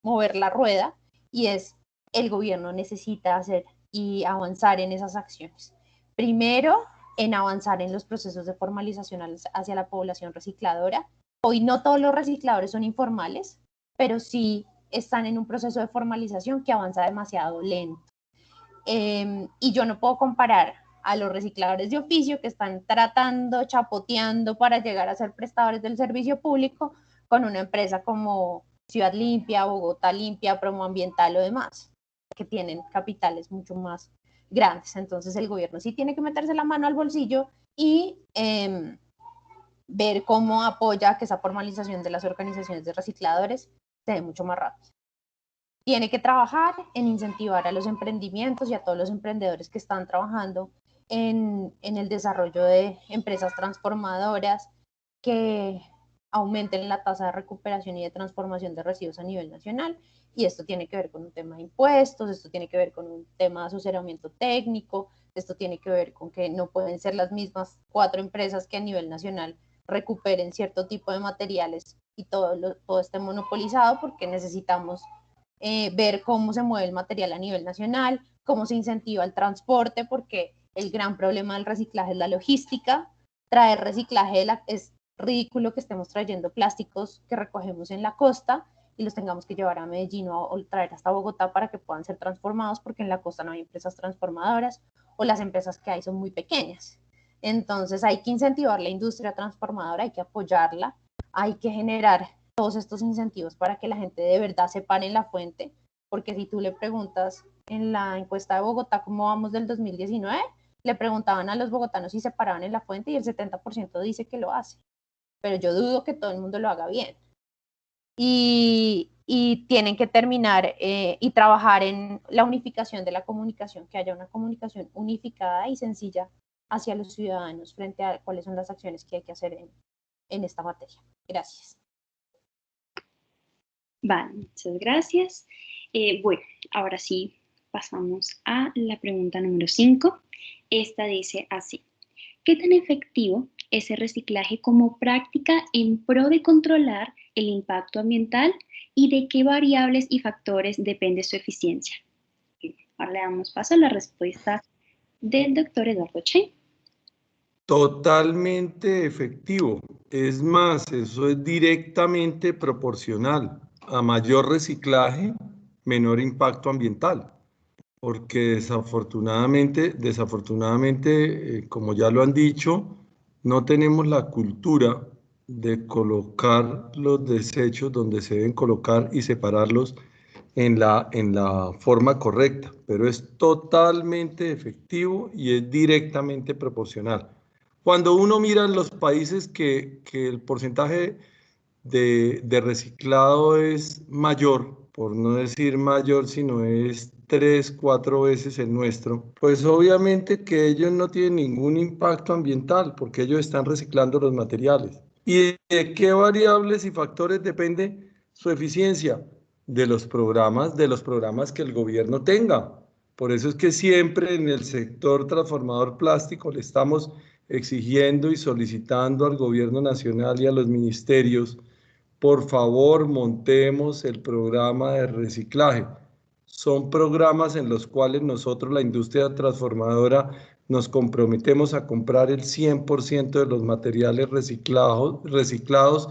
mover la rueda, y es el gobierno necesita hacer y avanzar en esas acciones. Primero, en avanzar en los procesos de formalización hacia la población recicladora. Hoy no todos los recicladores son informales, pero sí están en un proceso de formalización que avanza demasiado lento. Y yo no puedo comparar a los recicladores de oficio que están tratando, chapoteando para llegar a ser prestadores del servicio público con una empresa como Ciudad Limpia, Bogotá Limpia, Promoambiental o demás, que tienen capitales mucho más grandes. Entonces el gobierno sí tiene que meterse la mano al bolsillo y ver cómo apoya que esa formalización de las organizaciones de recicladores se dé mucho más rápido. Tiene que trabajar en incentivar a los emprendimientos y a todos los emprendedores que están trabajando en el desarrollo de empresas transformadoras que aumenten la tasa de recuperación y de transformación de residuos a nivel nacional. Y esto tiene que ver con un tema de impuestos, esto tiene que ver con un tema de asesoramiento técnico, esto tiene que ver con que no pueden ser las mismas 4 empresas que a nivel nacional recuperen cierto tipo de materiales y todo esté monopolizado, porque necesitamos ver cómo se mueve el material a nivel nacional, cómo se incentiva el transporte, porque el gran problema del reciclaje es la logística. Traer reciclaje es ridículo que estemos trayendo plásticos que recogemos en la costa y los tengamos que llevar a Medellín o traer hasta Bogotá para que puedan ser transformados, porque en la costa no hay empresas transformadoras o las empresas que hay son muy pequeñas. Entonces hay que incentivar la industria transformadora, hay que apoyarla, hay que generar todos estos incentivos para que la gente de verdad se pare en la fuente, porque si tú le preguntas en la encuesta de Bogotá cómo vamos del 2019, le preguntaban a los bogotanos si se paraban en la fuente y el 70% dice que lo hace, pero yo dudo que todo el mundo lo haga bien. Y tienen que terminar y trabajar en la unificación de la comunicación, que haya una comunicación unificada y sencilla hacia los ciudadanos frente a cuáles son las acciones que hay que hacer en esta materia. Gracias. Vale, muchas gracias. Bueno, ahora sí pasamos a la pregunta número 5. Esta dice así: ¿qué tan efectivo es el reciclaje como práctica en pro de controlar el impacto ambiental y de qué variables y factores depende su eficiencia? Ahora le damos paso a la respuesta del doctor Eduardo Chain. Totalmente efectivo. Es más, eso es directamente proporcional. A mayor reciclaje, menor impacto ambiental. Porque desafortunadamente, como ya lo han dicho, no tenemos la cultura de colocar los desechos donde se deben colocar y separarlos en la forma correcta, pero es totalmente efectivo y es directamente proporcional. Cuando uno mira en los países que el porcentaje de reciclado es mayor, por no decir mayor, sino es 3, 4 veces el nuestro, pues obviamente que ellos no tienen ningún impacto ambiental porque ellos están reciclando los materiales. ¿Y de qué variables y factores depende su eficiencia? De los programas que el gobierno tenga. Por eso es que siempre en el sector transformador plástico le estamos exigiendo y solicitando al gobierno nacional y a los ministerios: por favor, montemos el programa de reciclaje. Son programas en los cuales nosotros, la industria transformadora, nos comprometemos a comprar el 100% de los materiales reciclados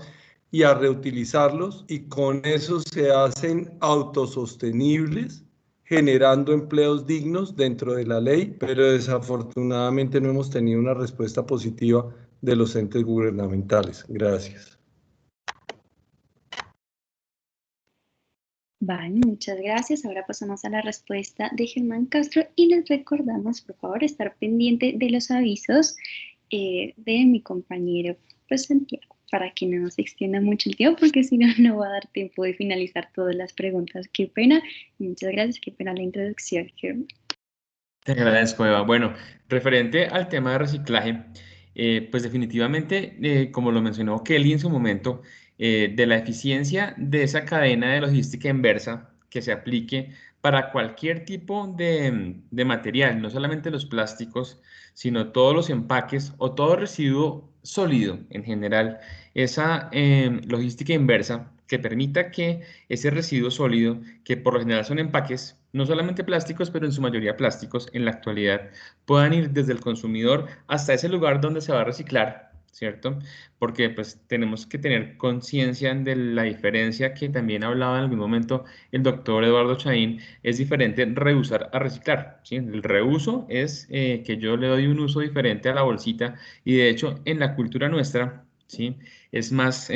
y a reutilizarlos, y con eso se hacen autosostenibles, generando empleos dignos dentro de la ley, pero desafortunadamente no hemos tenido una respuesta positiva de los entes gubernamentales. Gracias. Vale, muchas gracias. Ahora pasamos a la respuesta de Germán Castro y les recordamos, por favor, estar pendiente de los avisos de mi compañero Santiago, para que no nos extienda mucho el tiempo, porque si no, no va a dar tiempo de finalizar todas las preguntas. Qué pena. Muchas gracias. Qué pena la introducción, Germán. Te agradezco, Eva. Bueno, referente al tema de reciclaje, pues definitivamente, como lo mencionó Kelly en su momento, de la eficiencia de esa cadena de logística inversa que se aplique para cualquier tipo de material, no solamente los plásticos, sino todos los empaques o todo residuo sólido en general, esa logística inversa que permita que ese residuo sólido, que por lo general son empaques, no solamente plásticos, pero en su mayoría plásticos en la actualidad, puedan ir desde el consumidor hasta ese lugar donde se va a reciclar, ¿cierto? Porque pues tenemos que tener conciencia de la diferencia que también hablaba en algún momento el doctor Eduardo Chaín, es diferente reusar a reciclar, ¿sí? El reuso es que yo le doy un uso diferente a la bolsita y de hecho en la cultura nuestra, ¿sí? Es más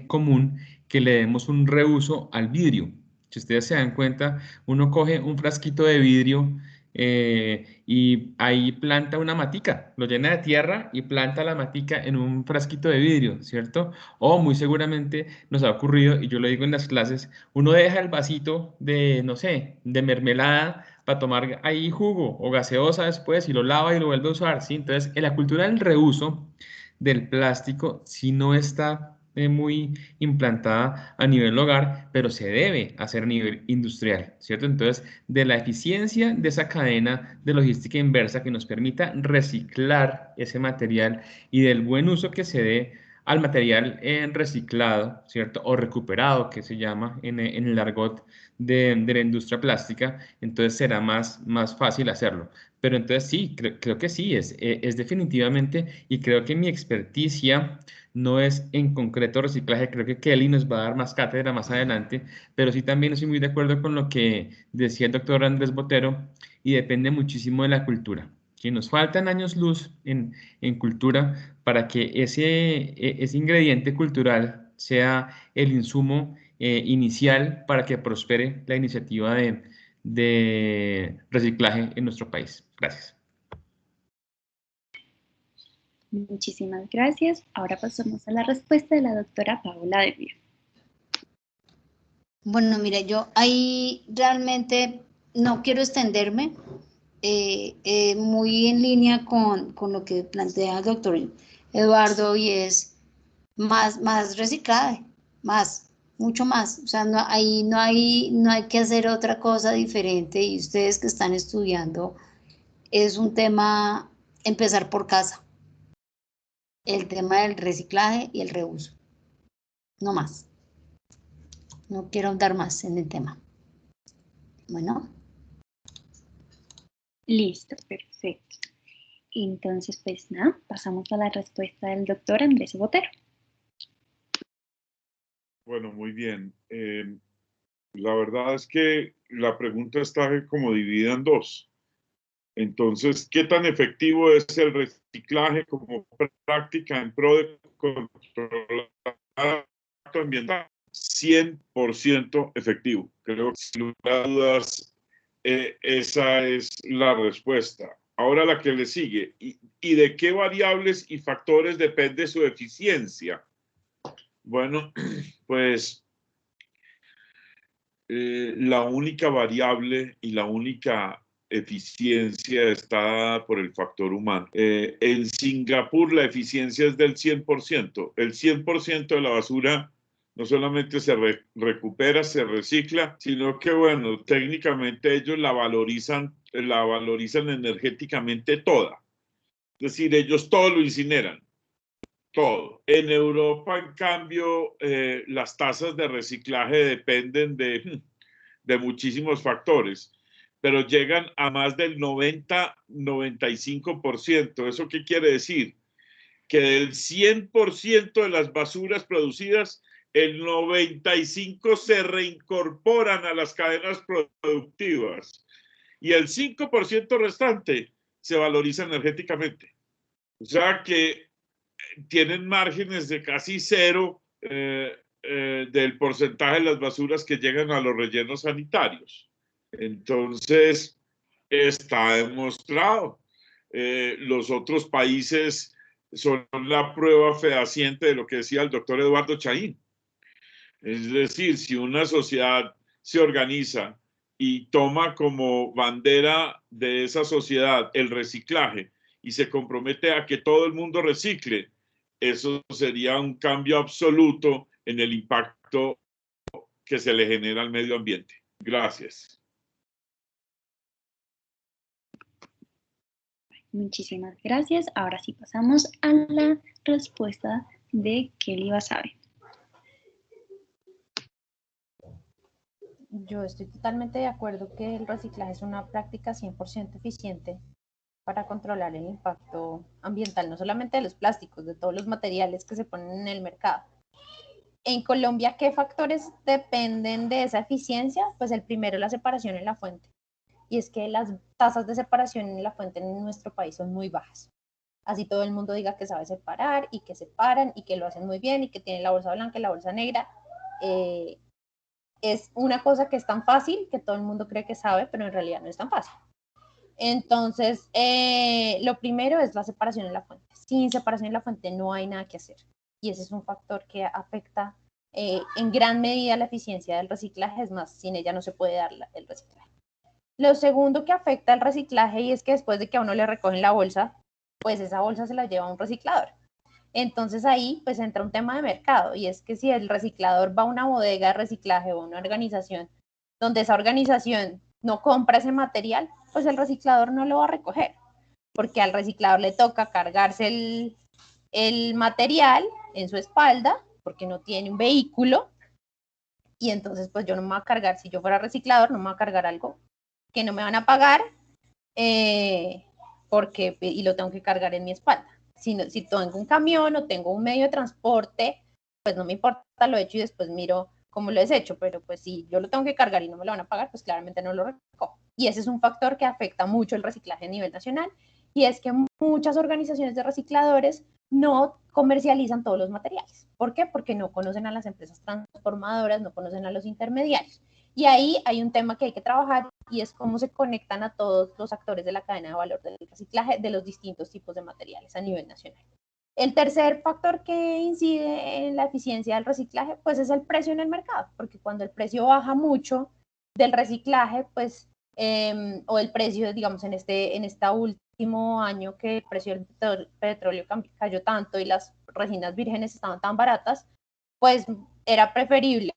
común que le demos un reuso al vidrio. Si ustedes se dan cuenta, uno coge un frasquito de vidrio y ahí planta una matica, lo llena de tierra y planta la matica en un frasquito de vidrio, ¿cierto? O muy seguramente nos ha ocurrido, y yo lo digo en las clases, uno deja el vasito de, no sé, de mermelada para tomar ahí jugo o gaseosa después y lo lava y lo vuelve a usar, ¿sí? Entonces, en la cultura del reuso del plástico, si no está muy implantada a nivel hogar, pero se debe hacer a nivel industrial, ¿cierto? Entonces, de la eficiencia de esa cadena de logística inversa que nos permita reciclar ese material y del buen uso que se dé al material reciclado, ¿cierto? O recuperado, que se llama en el argot de la industria plástica, entonces será más fácil hacerlo. Pero entonces sí, creo que sí, es definitivamente, y creo que mi experticia no es en concreto reciclaje, creo que Kelly nos va a dar más cátedra más adelante, pero sí también estoy muy de acuerdo con lo que decía el doctor Andrés Botero y depende muchísimo de la cultura. Que nos faltan años luz en cultura para que ese ingrediente cultural sea el insumo inicial para que prospere la iniciativa de reciclaje en nuestro país. Gracias. Muchísimas gracias. Ahora pasamos a la respuesta de la doctora Paola Devia. Bueno, mire, yo ahí realmente no quiero extenderme, muy en línea con lo que plantea el doctor Eduardo, y es más reciclaje, mucho más. O sea, ahí no hay que hacer otra cosa diferente, y ustedes que están estudiando, es un tema, empezar por casa, el tema del reciclaje y el reuso, no más. No quiero ahondar más en el tema. Bueno. Listo, perfecto. Entonces, pues nada, pasamos a la respuesta del doctor Andrés Botero. Bueno, muy bien. La verdad es que la pregunta está como dividida en dos. Entonces, ¿qué tan efectivo es el reciclaje como práctica en pro de controlar el impacto ambiental? 100% efectivo. Creo que sin lugar a dudas esa es la respuesta. Ahora la que le sigue. ¿Y de qué variables y factores depende su eficiencia? Bueno, pues la única variable y la única eficiencia está dada por el factor humano. En Singapur la eficiencia es del 100%. El 100% de la basura no solamente se recupera, se recicla, sino que, bueno, técnicamente ellos la valorizan energéticamente toda. Es decir, ellos todo lo incineran. Todo. En Europa, en cambio, las tasas de reciclaje dependen de muchísimos factores, pero llegan a más del 90-95%. ¿Eso qué quiere decir? Que del 100% de las basuras producidas, el 95% se reincorporan a las cadenas productivas y el 5% restante se valoriza energéticamente. O sea que tienen márgenes de casi cero del porcentaje de las basuras que llegan a los rellenos sanitarios. Entonces, está demostrado. Los otros países son la prueba fehaciente de lo que decía el doctor Eduardo Chaín. Es decir, si una sociedad se organiza y toma como bandera de esa sociedad el reciclaje y se compromete a que todo el mundo recicle, eso sería un cambio absoluto en el impacto que se le genera al medio ambiente. Gracias. Muchísimas gracias. Ahora sí pasamos a la respuesta de Kelly Basabe. Yo estoy totalmente de acuerdo que el reciclaje es una práctica 100% eficiente para controlar el impacto ambiental, no solamente de los plásticos, de todos los materiales que se ponen en el mercado. En Colombia, ¿qué factores dependen de esa eficiencia? Pues el primero, la separación en la fuente. Y es que las tasas de separación en la fuente en nuestro país son muy bajas. Así todo el mundo diga que sabe separar y que separan y que lo hacen muy bien y que tienen la bolsa blanca y la bolsa negra. Es una cosa que es tan fácil que todo el mundo cree que sabe, pero en realidad no es tan fácil. Entonces, lo primero es la separación en la fuente. Sin separación en la fuente no hay nada que hacer. Y ese es un factor que afecta en gran medida la eficiencia del reciclaje. Es más, sin ella no se puede dar el reciclaje. Lo segundo que afecta el reciclaje y es que después de que a uno le recogen la bolsa, pues esa bolsa se la lleva a un reciclador. Entonces ahí pues entra un tema de mercado y es que si el reciclador va a una bodega de reciclaje o a una organización donde esa organización no compra ese material, pues el reciclador no lo va a recoger, porque al reciclador le toca cargarse el material en su espalda porque no tiene un vehículo y entonces pues yo no me voy a cargar, si yo fuera reciclador, no me voy a cargar algo que no me van a pagar porque, y lo tengo que cargar en mi espalda. Si tengo un camión o tengo un medio de transporte, pues no me importa, lo he hecho y después miro cómo lo he hecho, pero pues si yo lo tengo que cargar y no me lo van a pagar, pues claramente no lo recojo. Y ese es un factor que afecta mucho el reciclaje a nivel nacional y es que muchas organizaciones de recicladores no comercializan todos los materiales. ¿Por qué? Porque no conocen a las empresas transformadoras, no conocen a los intermediarios. Y ahí hay un tema que hay que trabajar y es cómo se conectan a todos los actores de la cadena de valor del reciclaje de los distintos tipos de materiales a nivel nacional. El tercer factor que incide en la eficiencia del reciclaje, pues es el precio en el mercado, porque cuando el precio baja mucho del reciclaje, pues, o el precio, digamos, en este último año que el precio del petróleo cayó tanto y las resinas vírgenes estaban tan baratas, pues era preferible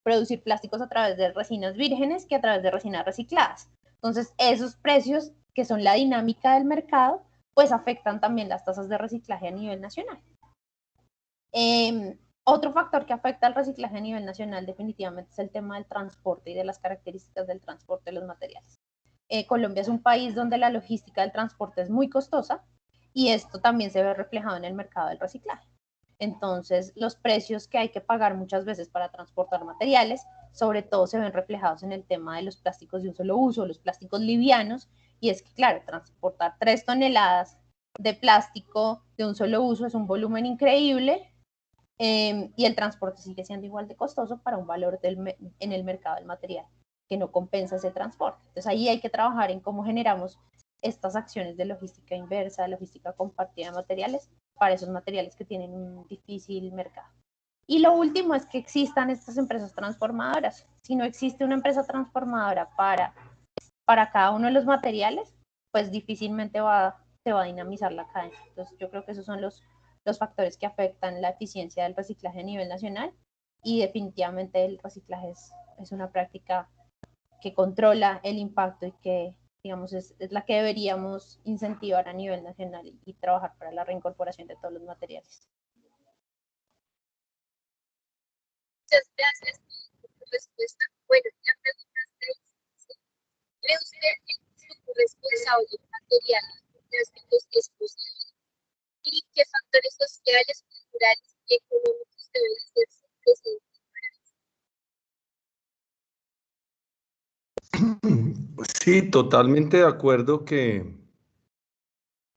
producir plásticos a través de resinas vírgenes que a través de resinas recicladas. Entonces, esos precios, que son la dinámica del mercado, pues afectan también las tasas de reciclaje a nivel nacional. Otro factor que afecta al reciclaje a nivel nacional definitivamente es el tema del transporte y de las características del transporte de los materiales. Colombia es un país donde la logística del transporte es muy costosa y esto también se ve reflejado en el mercado del reciclaje. Entonces, los precios que hay que pagar muchas veces para transportar materiales, sobre todo se ven reflejados en el tema de los plásticos de un solo uso, los plásticos livianos, y es que, claro, transportar 3 toneladas de plástico de un solo uso es un volumen increíble y el transporte sigue siendo igual de costoso para un valor en el mercado del material que no compensa ese transporte. Entonces, ahí hay que trabajar en cómo generamos estas acciones de logística inversa, logística compartida de materiales, para esos materiales que tienen un difícil mercado. Y lo último es que existan estas empresas transformadoras. Si no existe una empresa transformadora para cada uno de los materiales, pues difícilmente se va a dinamizar la cadena. Entonces yo creo que esos son los factores que afectan la eficiencia del reciclaje a nivel nacional y definitivamente el reciclaje es una práctica que controla el impacto y que digamos, es la que deberíamos incentivar a nivel nacional y trabajar para la reincorporación de todos los materiales. Muchas gracias por tu respuesta. Bueno, la pregunta es, ¿cree usted que su responsable material plásticos es posible? ¿Y qué factores sociales, culturales y económicos deben hacerse presentes Sí, totalmente de acuerdo que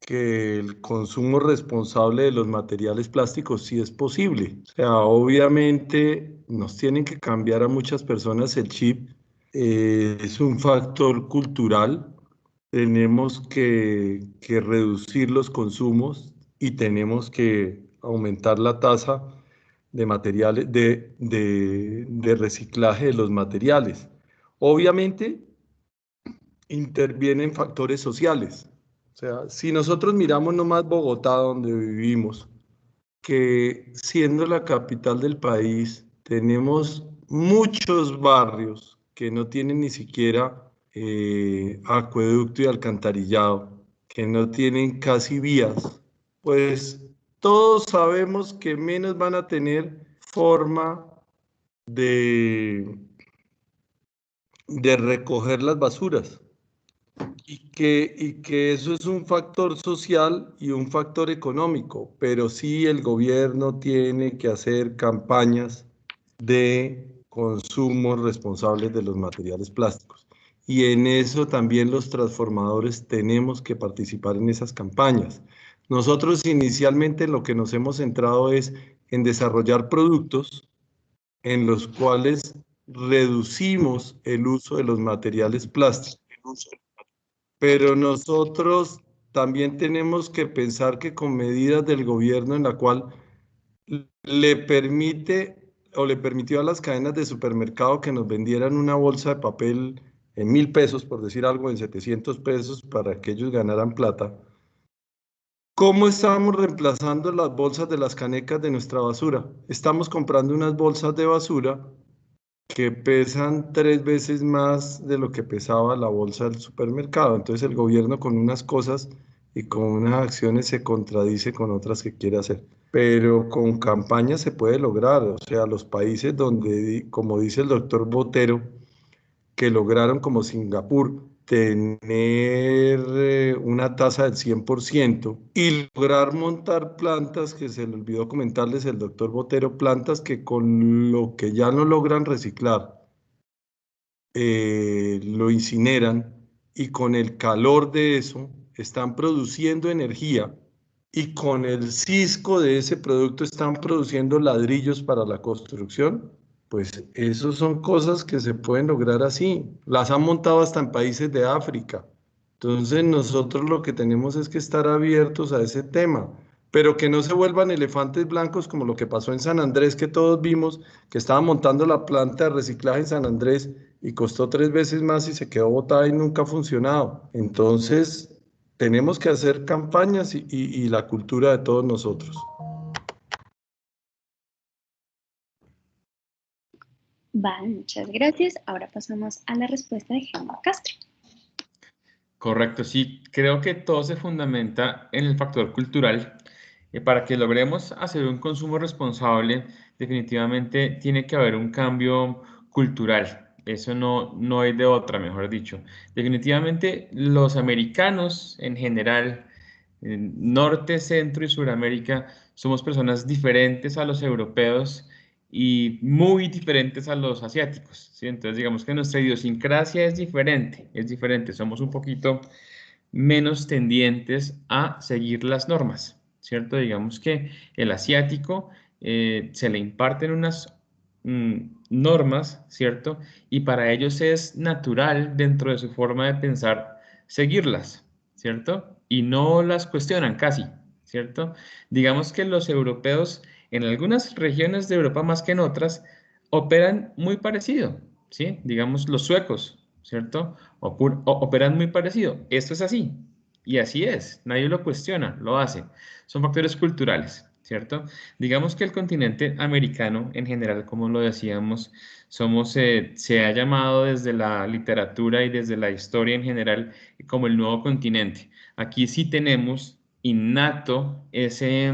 el consumo responsable de los materiales plásticos sí es posible. O sea, obviamente nos tienen que cambiar a muchas personas el chip. Es un factor cultural. Tenemos que reducir los consumos y tenemos que aumentar la tasa de materiales, de reciclaje de los materiales. Obviamente, intervienen factores sociales. O sea, si nosotros miramos nomás Bogotá, donde vivimos, que siendo la capital del país, tenemos muchos barrios que no tienen ni siquiera acueducto y alcantarillado, que no tienen casi vías, pues todos sabemos que menos van a tener forma de recoger las basuras. Y que eso es un factor social y un factor económico, pero sí el gobierno tiene que hacer campañas de consumo responsables de los materiales plásticos. Y en eso también los transformadores tenemos que participar en esas campañas. Nosotros inicialmente lo que nos hemos centrado es en desarrollar productos en los cuales reducimos el uso de los materiales plásticos. Pero nosotros también tenemos que pensar que con medidas del gobierno en la cual le permite o le permitió a las cadenas de supermercado que nos vendieran una bolsa de papel en 1.000 pesos, por decir algo, en 700 pesos para que ellos ganaran plata. ¿Cómo estamos reemplazando las bolsas de las canecas de nuestra basura? Estamos comprando unas bolsas de basura que pesan 3 veces más de lo que pesaba la bolsa del supermercado. Entonces el gobierno con unas cosas y con unas acciones se contradice con otras que quiere hacer. Pero con campañas se puede lograr. O sea, los países donde, como dice el doctor Botero, que lograron como Singapur tener una tasa del 100% y lograr montar plantas, que se le olvidó comentarles el doctor Botero, plantas que con lo que ya no logran reciclar, lo incineran y con el calor de eso están produciendo energía y con el cisco de ese producto están produciendo ladrillos para la construcción. Pues eso son cosas que se pueden lograr así. Las han montado hasta en países de África. Entonces nosotros lo que tenemos es que estar abiertos a ese tema, pero que no se vuelvan elefantes blancos como lo que pasó en San Andrés, que todos vimos que estaban montando la planta de reciclaje en San Andrés y costó 3 veces más y se quedó botada y nunca ha funcionado. Entonces tenemos que hacer campañas y la cultura de todos nosotros. Vale, muchas gracias. Ahora pasamos a la respuesta de Germán Castro. Correcto, sí, creo que todo se fundamenta en el factor cultural. Para que logremos hacer un consumo responsable, definitivamente tiene que haber un cambio cultural. Eso no hay de otra, mejor dicho. Definitivamente los americanos en general, en Norte, Centro y Suramérica, somos personas diferentes a los europeos y muy diferentes a los asiáticos, ¿sí? Entonces digamos que nuestra idiosincrasia es diferente, somos un poquito menos tendientes a seguir las normas, ¿cierto? Digamos que el asiático se le imparten unas normas, ¿cierto? Y para ellos es natural dentro de su forma de pensar seguirlas, ¿cierto? Y no las cuestionan casi, ¿cierto? Digamos que los europeos en algunas regiones de Europa más que en otras operan muy parecido, ¿sí? Digamos los suecos, ¿cierto? Operan muy parecido. Esto es así. Y así es. Nadie lo cuestiona, lo hace. Son factores culturales, ¿cierto? Digamos que el continente americano, en general, como lo decíamos, se ha llamado desde la literatura y desde la historia en general como el nuevo continente. Aquí sí tenemos innato ese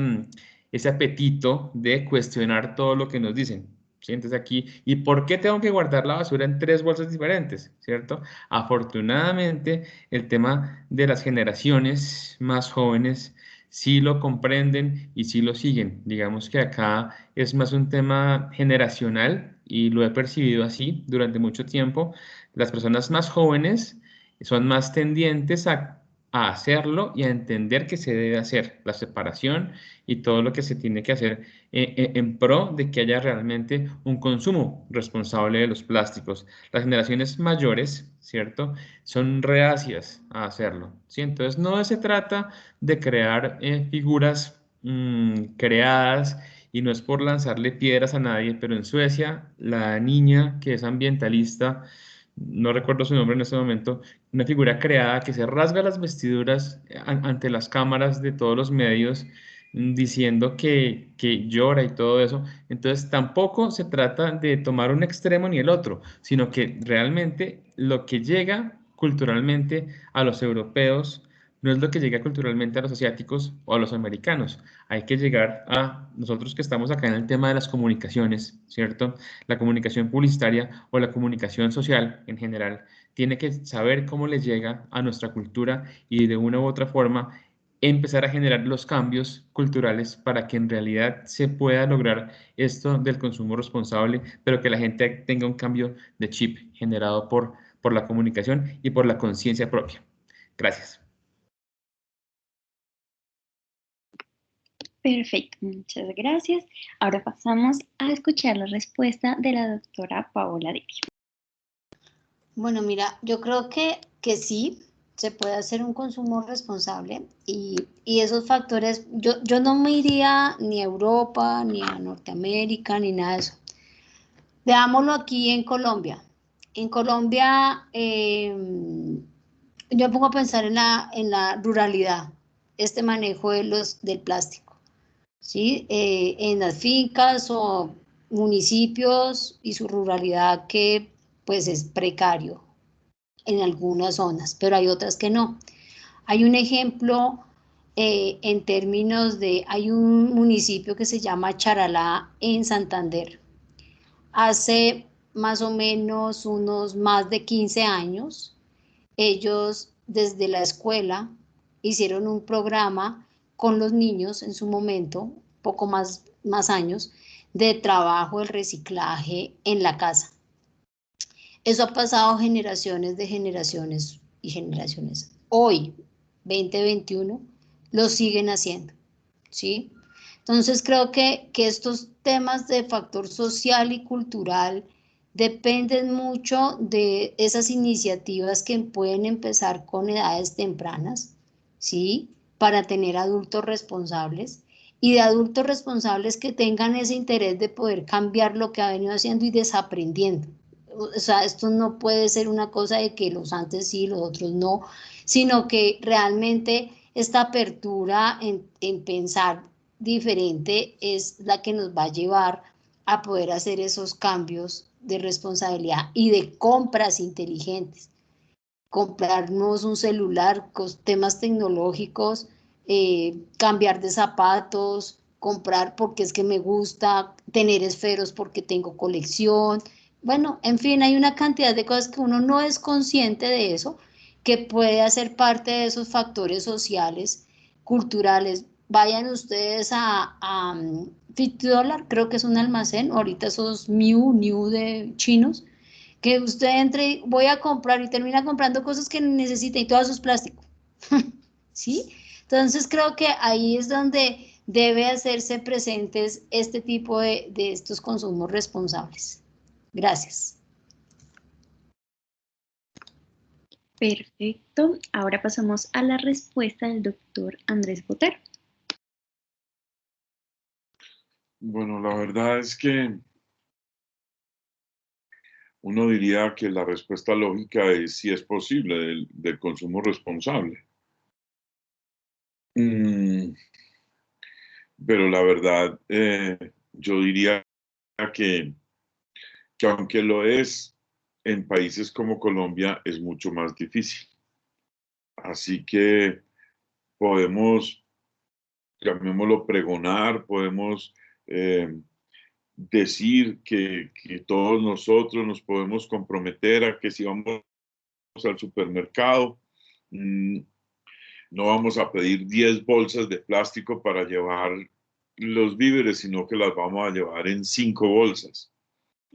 apetito de cuestionar todo lo que nos dicen. ¿Sí? Entonces aquí, ¿y por qué tengo que guardar la basura en 3 bolsas diferentes? ¿Cierto? Afortunadamente, el tema de las generaciones más jóvenes sí lo comprenden y sí lo siguen. Digamos que acá es más un tema generacional y lo he percibido así durante mucho tiempo. Las personas más jóvenes son más tendientes a hacerlo y a entender que se debe hacer la separación y todo lo que se tiene que hacer en pro de que haya realmente un consumo responsable de los plásticos. Las generaciones mayores, ¿cierto?, son reacias a hacerlo, ¿sí? Entonces no se trata de crear figuras creadas y no es por lanzarle piedras a nadie, pero en Suecia la niña que es ambientalista, no recuerdo su nombre en este momento, una figura creada que se rasga las vestiduras ante las cámaras de todos los medios diciendo que llora y todo eso. Entonces tampoco se trata de tomar un extremo ni el otro, sino que realmente lo que llega culturalmente a los europeos no es lo que llega culturalmente a los asiáticos o a los americanos. Hay que llegar a nosotros que estamos acá en el tema de las comunicaciones, ¿cierto? La comunicación publicitaria o la comunicación social en general tiene que saber cómo le llega a nuestra cultura y de una u otra forma empezar a generar los cambios culturales para que en realidad se pueda lograr esto del consumo responsable, pero que la gente tenga un cambio de chip generado por la comunicación y por la conciencia propia. Gracias. Perfecto, muchas gracias. Ahora pasamos a escuchar la respuesta de la doctora Paola Debbio. Bueno, mira, yo creo que sí, se puede hacer un consumo responsable y esos factores, yo no me iría ni a Europa, ni a Norteamérica, ni nada de eso. Veámoslo aquí en Colombia. En Colombia, yo me pongo a pensar en la ruralidad, este manejo del plástico, ¿sí? En las fincas o municipios y su ruralidad que pues es precario en algunas zonas, pero hay otras que no. Hay un ejemplo en términos de, hay un municipio que se llama Charalá en Santander. Hace más o menos unos más de 15 años, ellos desde la escuela hicieron un programa con los niños en su momento, poco más años, de trabajo del reciclaje en la casa. Eso ha pasado generaciones de generaciones y generaciones. Hoy, 2021, lo siguen haciendo, ¿sí? Entonces creo que estos temas de factor social y cultural dependen mucho de esas iniciativas que pueden empezar con edades tempranas, ¿sí? Para tener adultos responsables y de adultos responsables que tengan ese interés de poder cambiar lo que ha venido haciendo y desaprendiendo. O sea, esto no puede ser una cosa de que los antes sí, los otros no, sino que realmente esta apertura en pensar diferente es la que nos va a llevar a poder hacer esos cambios de responsabilidad y de compras inteligentes. Comprarnos un celular con temas tecnológicos, cambiar de zapatos, comprar porque es que me gusta, tener esferos porque tengo colección. Bueno, en fin, hay una cantidad de cosas que uno no es consciente de eso, que puede hacer parte de esos factores sociales, culturales. Vayan ustedes a $50, creo que es un almacén, ahorita esos New de chinos, que usted entre y voy a comprar y termina comprando cosas que necesita y todo eso es plástico. ¿Sí? Entonces creo que ahí es donde debe hacerse presentes este tipo de estos consumos responsables. Gracias. Perfecto. Ahora pasamos a la respuesta del doctor Andrés Botero. Bueno, la verdad es que uno diría que la respuesta lógica es si es posible del consumo responsable. Pero la verdad, yo diría que aunque lo es, en países como Colombia es mucho más difícil. Así que podemos, llamémoslo pregonar, podemos decir que todos nosotros nos podemos comprometer a que si vamos al supermercado, no vamos a pedir 10 bolsas de plástico para llevar los víveres, sino que las vamos a llevar en 5 bolsas.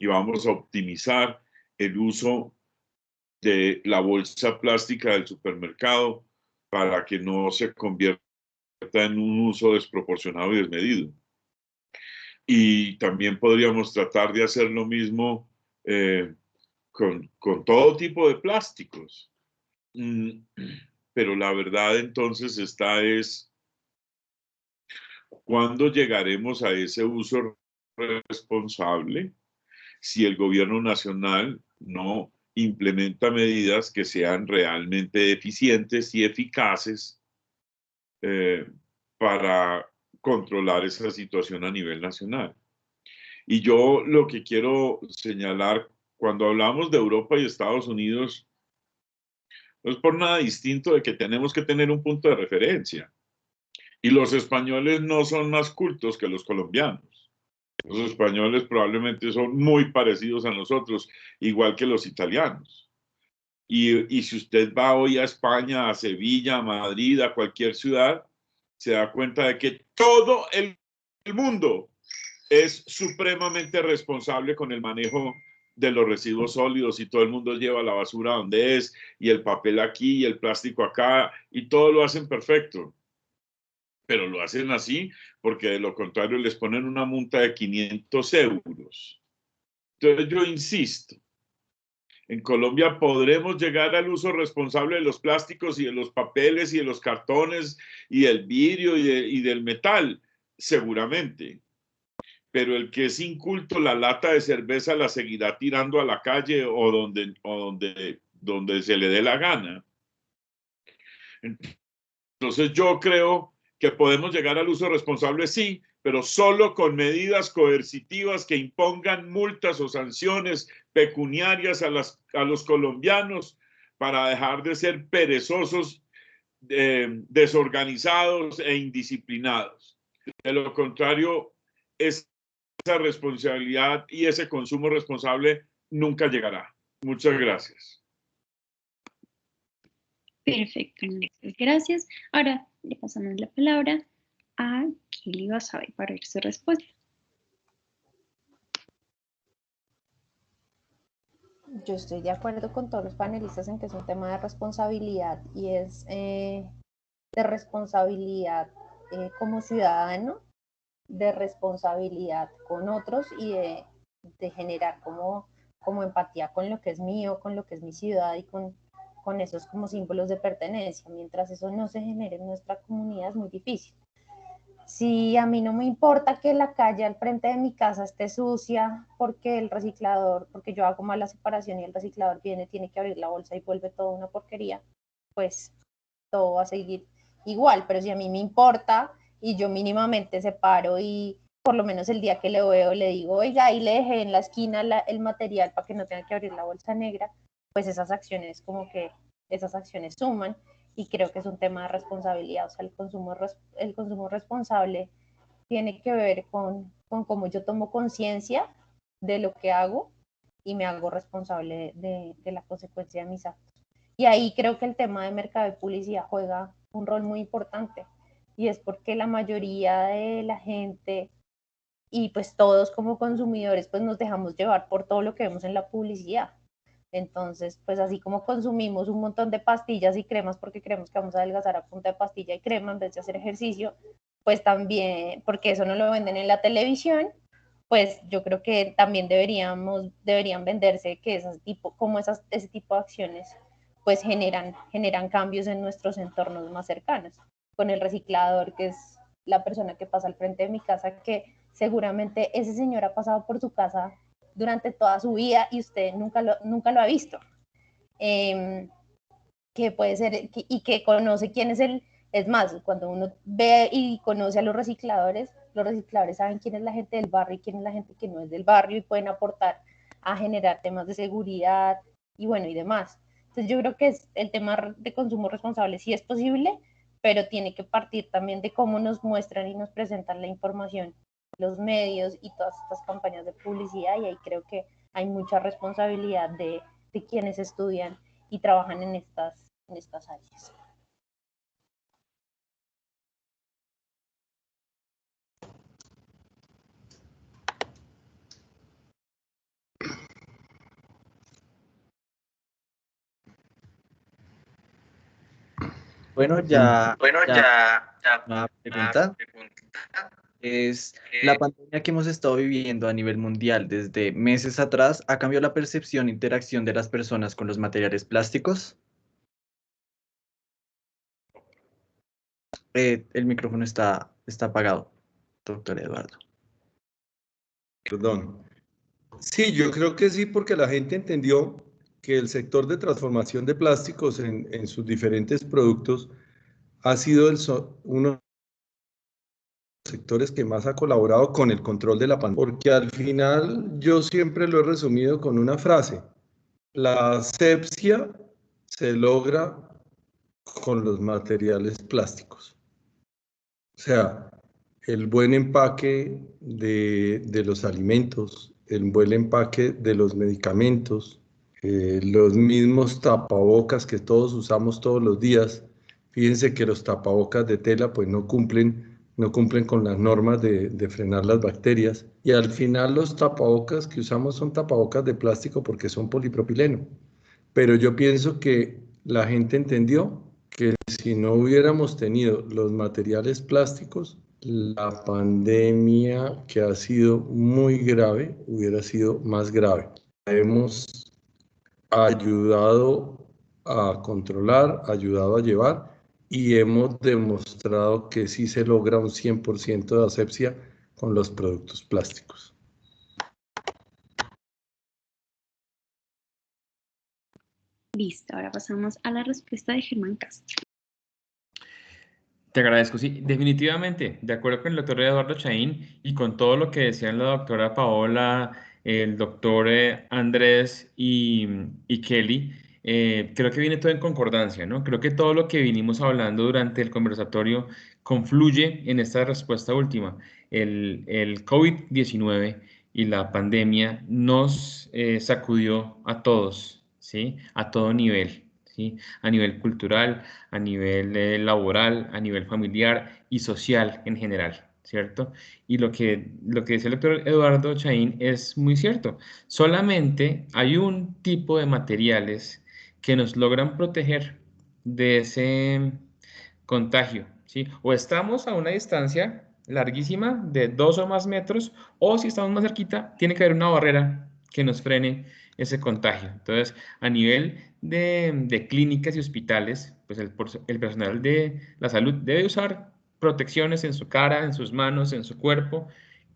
Y vamos a optimizar el uso de la bolsa plástica del supermercado para que no se convierta en un uso desproporcionado y desmedido. Y también podríamos tratar de hacer lo mismo con todo tipo de plásticos. Pero la verdad entonces es ¿cuándo llegaremos a ese uso responsable si el gobierno nacional no implementa medidas que sean realmente eficientes y eficaces para controlar esa situación a nivel nacional. Y yo lo que quiero señalar, cuando hablamos de Europa y Estados Unidos, no es por nada distinto de que tenemos que tener un punto de referencia. Y los españoles no son más cultos que los colombianos. Los españoles probablemente son muy parecidos a nosotros, igual que los italianos. Y si usted va hoy a España, a Sevilla, a Madrid, a cualquier ciudad, se da cuenta de que todo el mundo es supremamente responsable con el manejo de los residuos sólidos, y todo el mundo lleva la basura donde es, y el papel aquí, y el plástico acá, y todo lo hacen perfecto. Pero lo hacen así porque de lo contrario les ponen una multa de 500 euros. Entonces yo insisto, en Colombia podremos llegar al uso responsable de los plásticos y de los papeles y de los cartones y del vidrio y del metal, seguramente. Pero el que es inculto, la lata de cerveza la seguirá tirando a la calle o donde se le dé la gana. Entonces yo creo que podemos llegar al uso responsable, sí, pero solo con medidas coercitivas que impongan multas o sanciones pecuniarias a los colombianos para dejar de ser perezosos, desorganizados e indisciplinados. De lo contrario, esa responsabilidad y ese consumo responsable nunca llegará. Muchas gracias. Perfecto, muchas gracias. Ahora le pasamos la palabra a Kelly Basabe para ver su respuesta. Yo estoy de acuerdo con todos los panelistas en que es un tema de responsabilidad, y es de responsabilidad como ciudadano, de responsabilidad con otros y de generar como empatía con lo que es mío, con lo que es mi ciudad y con esos como símbolos de pertenencia. Mientras eso no se genere en nuestra comunidad es muy difícil. Si a mí no me importa que la calle al frente de mi casa esté sucia porque el reciclador, porque yo hago mala separación y el reciclador viene, tiene que abrir la bolsa y vuelve todo una porquería, pues todo va a seguir igual. Pero si a mí me importa y yo mínimamente separo, y por lo menos el día que le veo le digo, oiga, ahí le dejé en la esquina el material para que no tenga que abrir la bolsa negra, pues esas acciones suman. Y creo que es un tema de responsabilidad. O sea, el consumo responsable tiene que ver con cómo yo tomo conciencia de lo que hago y me hago responsable de la consecuencia de mis actos. Y ahí creo que el tema de mercado de publicidad juega un rol muy importante, y es porque la mayoría de la gente y pues todos como consumidores pues nos dejamos llevar por todo lo que vemos en la publicidad. Entonces, pues así como consumimos un montón de pastillas y cremas porque creemos que vamos a adelgazar a punta de pastilla y crema en vez de hacer ejercicio, pues también, porque eso no lo venden en la televisión, pues yo creo que también deberían venderse que ese tipo de acciones pues generan cambios en nuestros entornos más cercanos. Con el reciclador, que es la persona que pasa al frente de mi casa, que seguramente ese señor ha pasado por su casa durante toda su vida y usted nunca lo ha visto. Que puede ser, y que conoce quién es él. Es más, cuando uno ve y conoce a los recicladores saben quién es la gente del barrio y quién es la gente que no es del barrio, y pueden aportar a generar temas de seguridad y bueno, y demás. Entonces yo creo que el tema de consumo responsable sí es posible, pero tiene que partir también de cómo nos muestran y nos presentan la información los medios y todas estas campañas de publicidad, y ahí creo que hay mucha responsabilidad de quienes estudian y trabajan en estas áreas. Bueno, ya una pregunta. Es la pandemia que hemos estado viviendo a nivel mundial desde meses atrás, ¿ha cambiado la percepción e interacción de las personas con los materiales plásticos? El micrófono está apagado, doctor Eduardo. Perdón. Sí, yo creo que sí, porque la gente entendió que el sector de transformación de plásticos en sus diferentes productos ha sido uno de los sectores que más ha colaborado con el control de la pandemia, porque al final yo siempre lo he resumido con una frase: la asepsia se logra con los materiales plásticos. O sea, el buen empaque de los alimentos, el buen empaque de los medicamentos, los mismos tapabocas que todos usamos todos los días. Fíjense que los tapabocas de tela pues no cumplen con las normas de frenar las bacterias, y al final los tapabocas que usamos son tapabocas de plástico porque son polipropileno. Pero yo pienso que la gente entendió que si no hubiéramos tenido los materiales plásticos, la pandemia, que ha sido muy grave, hubiera sido más grave. Hemos ayudado a controlar, ayudado a llevar, y hemos demostrado que sí se logra un 100% de asepsia con los productos plásticos. Listo, ahora pasamos a la respuesta de Germán Castro. Te agradezco, sí, definitivamente, de acuerdo con el doctor Eduardo Chaín y con todo lo que decían la doctora Paola, el doctor Andrés y Kelly, creo que viene todo en concordancia, ¿no? Creo que todo lo que vinimos hablando durante el conversatorio confluye en esta respuesta última. El COVID-19 y la pandemia nos sacudió a todos, ¿sí? A todo nivel, ¿sí? A nivel cultural, a nivel laboral, a nivel familiar y social en general, ¿cierto? Y lo que decía el doctor Eduardo Chaín es muy cierto. Solamente hay un tipo de materiales que nos logran proteger de ese contagio, ¿sí? O estamos a una distancia larguísima de 2 o más metros, o si estamos más cerquita, tiene que haber una barrera que nos frene ese contagio. Entonces, a nivel de clínicas y hospitales, pues el personal de la salud debe usar protecciones en su cara, en sus manos, en su cuerpo,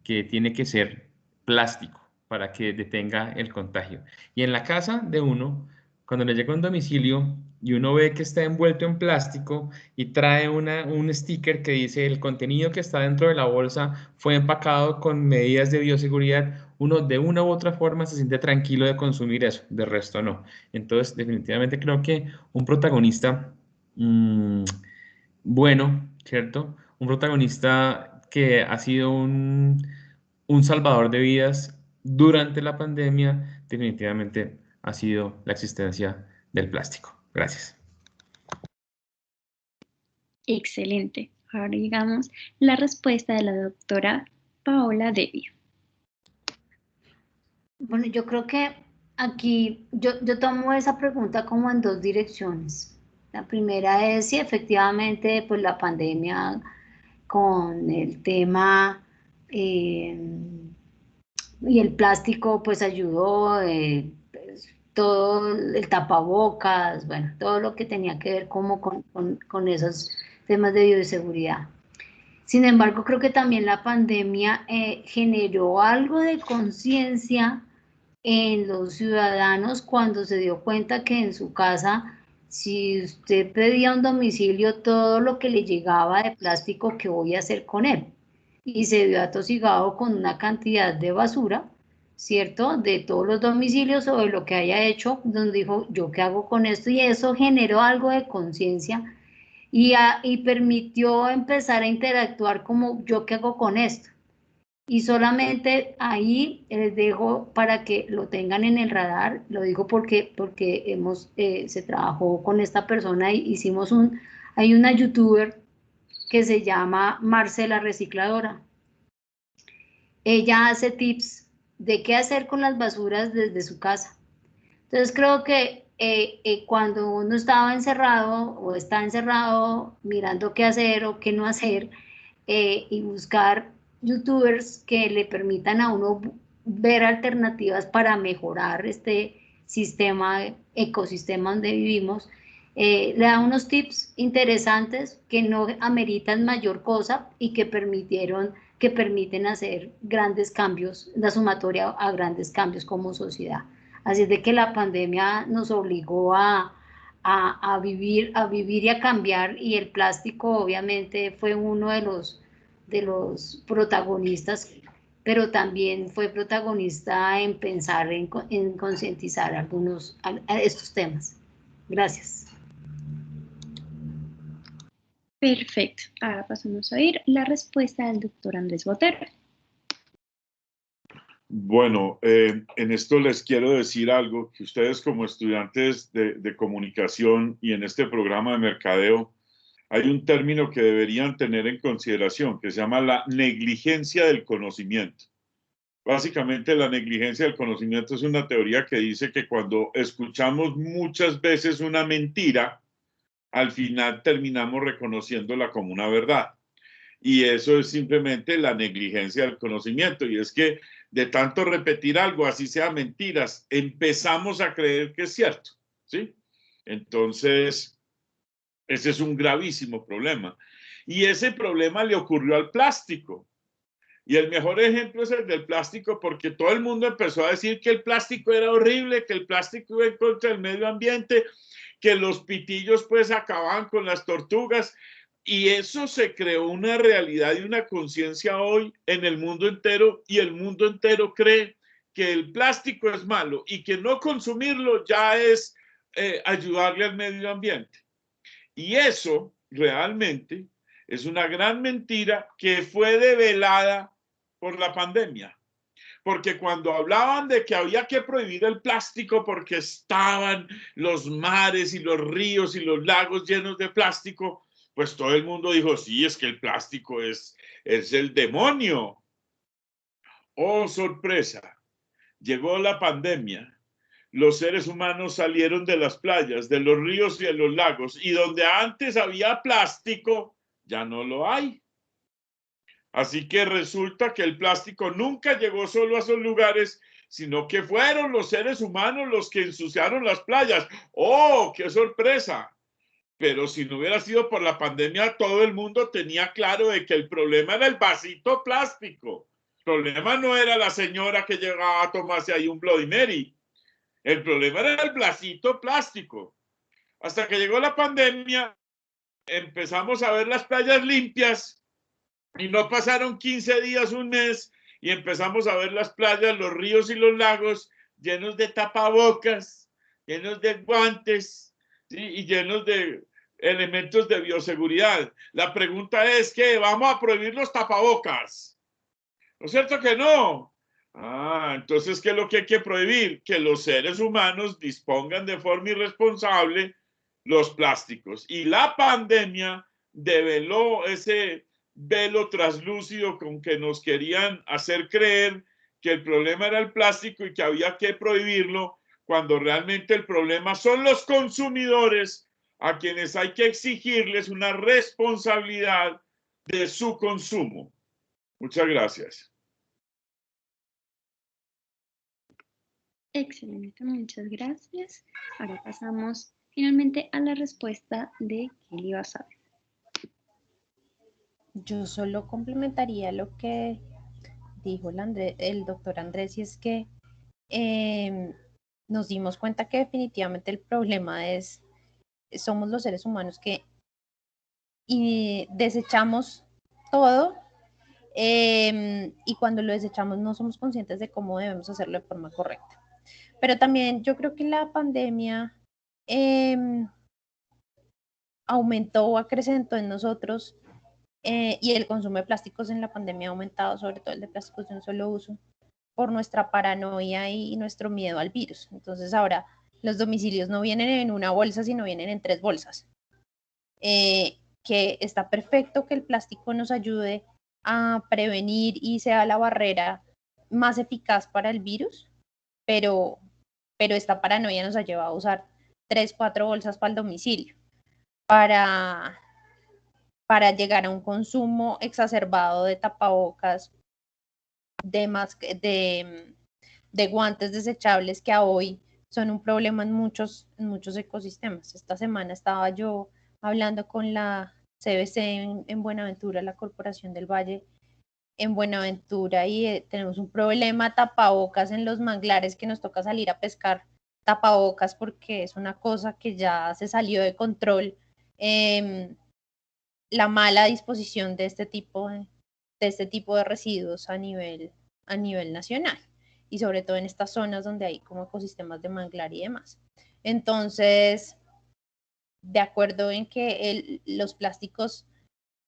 que tiene que ser plástico para que detenga el contagio. Y en la casa de uno, cuando le llega un domicilio y uno ve que está envuelto en plástico y trae un sticker que dice el contenido que está dentro de la bolsa fue empacado con medidas de bioseguridad, uno de una u otra forma se siente tranquilo de consumir eso, de resto no. Entonces, definitivamente creo que un protagonista bueno, ¿cierto? Un protagonista que ha sido un salvador de vidas durante la pandemia, definitivamente ha sido la existencia del plástico. Gracias. Excelente. Ahora llegamos la respuesta de la doctora Paola Devia. Bueno, yo creo que aquí yo tomo esa pregunta como en dos direcciones. La primera es si efectivamente pues la pandemia con el tema y el plástico pues ayudó, pues, todo el tapabocas, bueno, todo lo que tenía que ver como con esos temas de bioseguridad. Sin embargo, creo que también la pandemia generó algo de conciencia en los ciudadanos cuando se dio cuenta que en su casa, si usted pedía un domicilio, todo lo que le llegaba de plástico, ¿qué voy a hacer con él? Y se vio atosigado con una cantidad de basura, ¿cierto? De todos los domicilios o de lo que haya hecho, donde dijo, ¿yo qué hago con esto? Y eso generó algo de conciencia y permitió empezar a interactuar como, ¿yo qué hago con esto? Y solamente ahí les dejo para que lo tengan en el radar, lo digo porque se trabajó con esta persona y hicimos hay una youtuber que se llama Marcela Recicladora. Ella hace tips de qué hacer con las basuras desde su casa. Entonces creo que cuando uno estaba encerrado o está encerrado mirando qué hacer o qué no hacer y buscar youtubers que le permitan a uno ver alternativas para mejorar este ecosistema donde vivimos, le da unos tips interesantes que no ameritan mayor cosa y que permiten hacer grandes cambios, la sumatoria a grandes cambios como sociedad. Así de que la pandemia nos obligó a vivir y a cambiar, y el plástico obviamente fue uno de los protagonistas, pero también fue protagonista en pensar, en concientizar a estos temas. Gracias. Perfecto. Ahora pasamos a oír la respuesta del doctor Andrés Botero. Bueno, en esto les quiero decir algo, que ustedes como estudiantes de comunicación y en este programa de mercadeo, hay un término que deberían tener en consideración, que se llama la negligencia del conocimiento. Básicamente, la negligencia del conocimiento es una teoría que dice que cuando escuchamos muchas veces una mentira, al final terminamos reconociéndola como una verdad. Y eso es simplemente la negligencia del conocimiento. Y es que de tanto repetir algo, así sea mentiras, empezamos a creer que es cierto, ¿sí? Entonces, ese es un gravísimo problema. Y ese problema le ocurrió al plástico. Y el mejor ejemplo es el del plástico, porque todo el mundo empezó a decir que el plástico era horrible, que el plástico iba en contra del medio ambiente, que los pitillos pues acababan con las tortugas. Y eso se creó una realidad y una conciencia hoy en el mundo entero, y el mundo entero cree que el plástico es malo y que no consumirlo ya es ayudarle al medio ambiente. Y eso realmente es una gran mentira que fue develada por la pandemia. Porque cuando hablaban de que había que prohibir el plástico porque estaban los mares y los ríos y los lagos llenos de plástico, pues todo el mundo dijo, sí, es que el plástico es el demonio. Oh, sorpresa, llegó la pandemia. Los seres humanos salieron de las playas, de los ríos y de los lagos, y donde antes había plástico, ya no lo hay. Así que resulta que el plástico nunca llegó solo a esos lugares, sino que fueron los seres humanos los que ensuciaron las playas. ¡Oh, qué sorpresa! Pero si no hubiera sido por la pandemia, todo el mundo tenía claro de que el problema era el vasito plástico. El problema no era la señora que llegaba a tomarse ahí un Bloody Mary. El problema era el vasito plástico. Hasta que llegó la pandemia, empezamos a ver las playas limpias y no pasaron 15 días, un mes, y empezamos a ver las playas, los ríos y los lagos llenos de tapabocas, llenos de guantes, ¿sí? Y llenos de elementos de bioseguridad. La pregunta es que vamos a prohibir los tapabocas. ¿No es cierto que no? Entonces, ¿qué es lo que hay que prohibir? Que los seres humanos dispongan de forma irresponsable los plásticos. Y la pandemia develó ese velo traslúcido con que nos querían hacer creer que el problema era el plástico y que había que prohibirlo, cuando realmente el problema son los consumidores, a quienes hay que exigirles una responsabilidad de su consumo. Muchas gracias. Excelente, muchas gracias. Ahora pasamos finalmente a la respuesta de Kelly Basabe. Yo solo complementaría lo que dijo el doctor Andrés, y es que nos dimos cuenta que definitivamente el problema somos los seres humanos que desechamos todo, y cuando lo desechamos no somos conscientes de cómo debemos hacerlo de forma correcta. Pero también yo creo que la pandemia aumentó o acrecentó en nosotros, y el consumo de plásticos en la pandemia ha aumentado, sobre todo el de plásticos de un solo uso, por nuestra paranoia y nuestro miedo al virus. Entonces ahora los domicilios no vienen en una bolsa, sino vienen en 3 bolsas. Que está perfecto que el plástico nos ayude a prevenir y sea la barrera más eficaz para el virus, pero esta paranoia nos ha llevado a usar 3, 4 bolsas para el domicilio, para llegar a un consumo exacerbado de tapabocas, de guantes desechables, que a hoy son un problema en muchos ecosistemas. Esta semana estaba yo hablando con la CBC en Buenaventura, la Corporación del Valle en Buenaventura, y tenemos un problema tapabocas en los manglares, que nos toca salir a pescar tapabocas porque es una cosa que ya se salió de control. La mala disposición de este tipo de este tipo de residuos a nivel nacional, y sobre todo en estas zonas donde hay como ecosistemas de manglar y demás. Entonces, de acuerdo en que los plásticos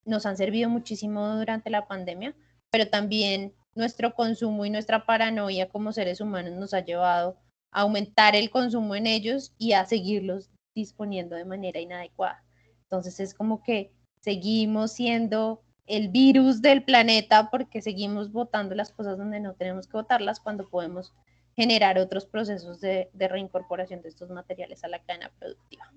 nos han servido muchísimo durante la pandemia, pero también nuestro consumo y nuestra paranoia como seres humanos nos ha llevado a aumentar el consumo en ellos y a seguirlos disponiendo de manera inadecuada. Entonces es como que seguimos siendo el virus del planeta porque seguimos botando las cosas donde no tenemos que botarlas, cuando podemos generar otros procesos de reincorporación de estos materiales a la cadena productiva.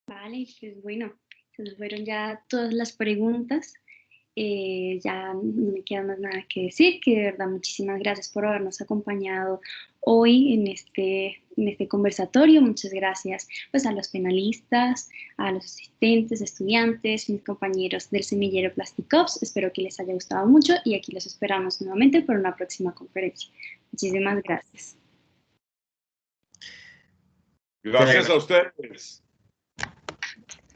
Vale, pues bueno, esas fueron ya todas las preguntas. Ya no me queda más nada que decir, que de verdad muchísimas gracias por habernos acompañado hoy en este conversatorio. Muchas gracias pues a los panelistas, a los asistentes, estudiantes, mis compañeros del semillero Plasticops. Espero que les haya gustado mucho y aquí los esperamos nuevamente por una próxima conferencia. Muchísimas gracias. Gracias a ustedes.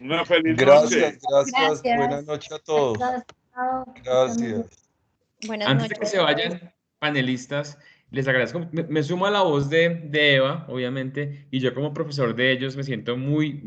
Una feliz noche. Gracias. Buenas noches a todos. Gracias. Buenas Antes noches. de que se vayan, panelistas, les agradezco. Me sumo a la voz de Eva, obviamente, y yo como profesor de ellos me siento muy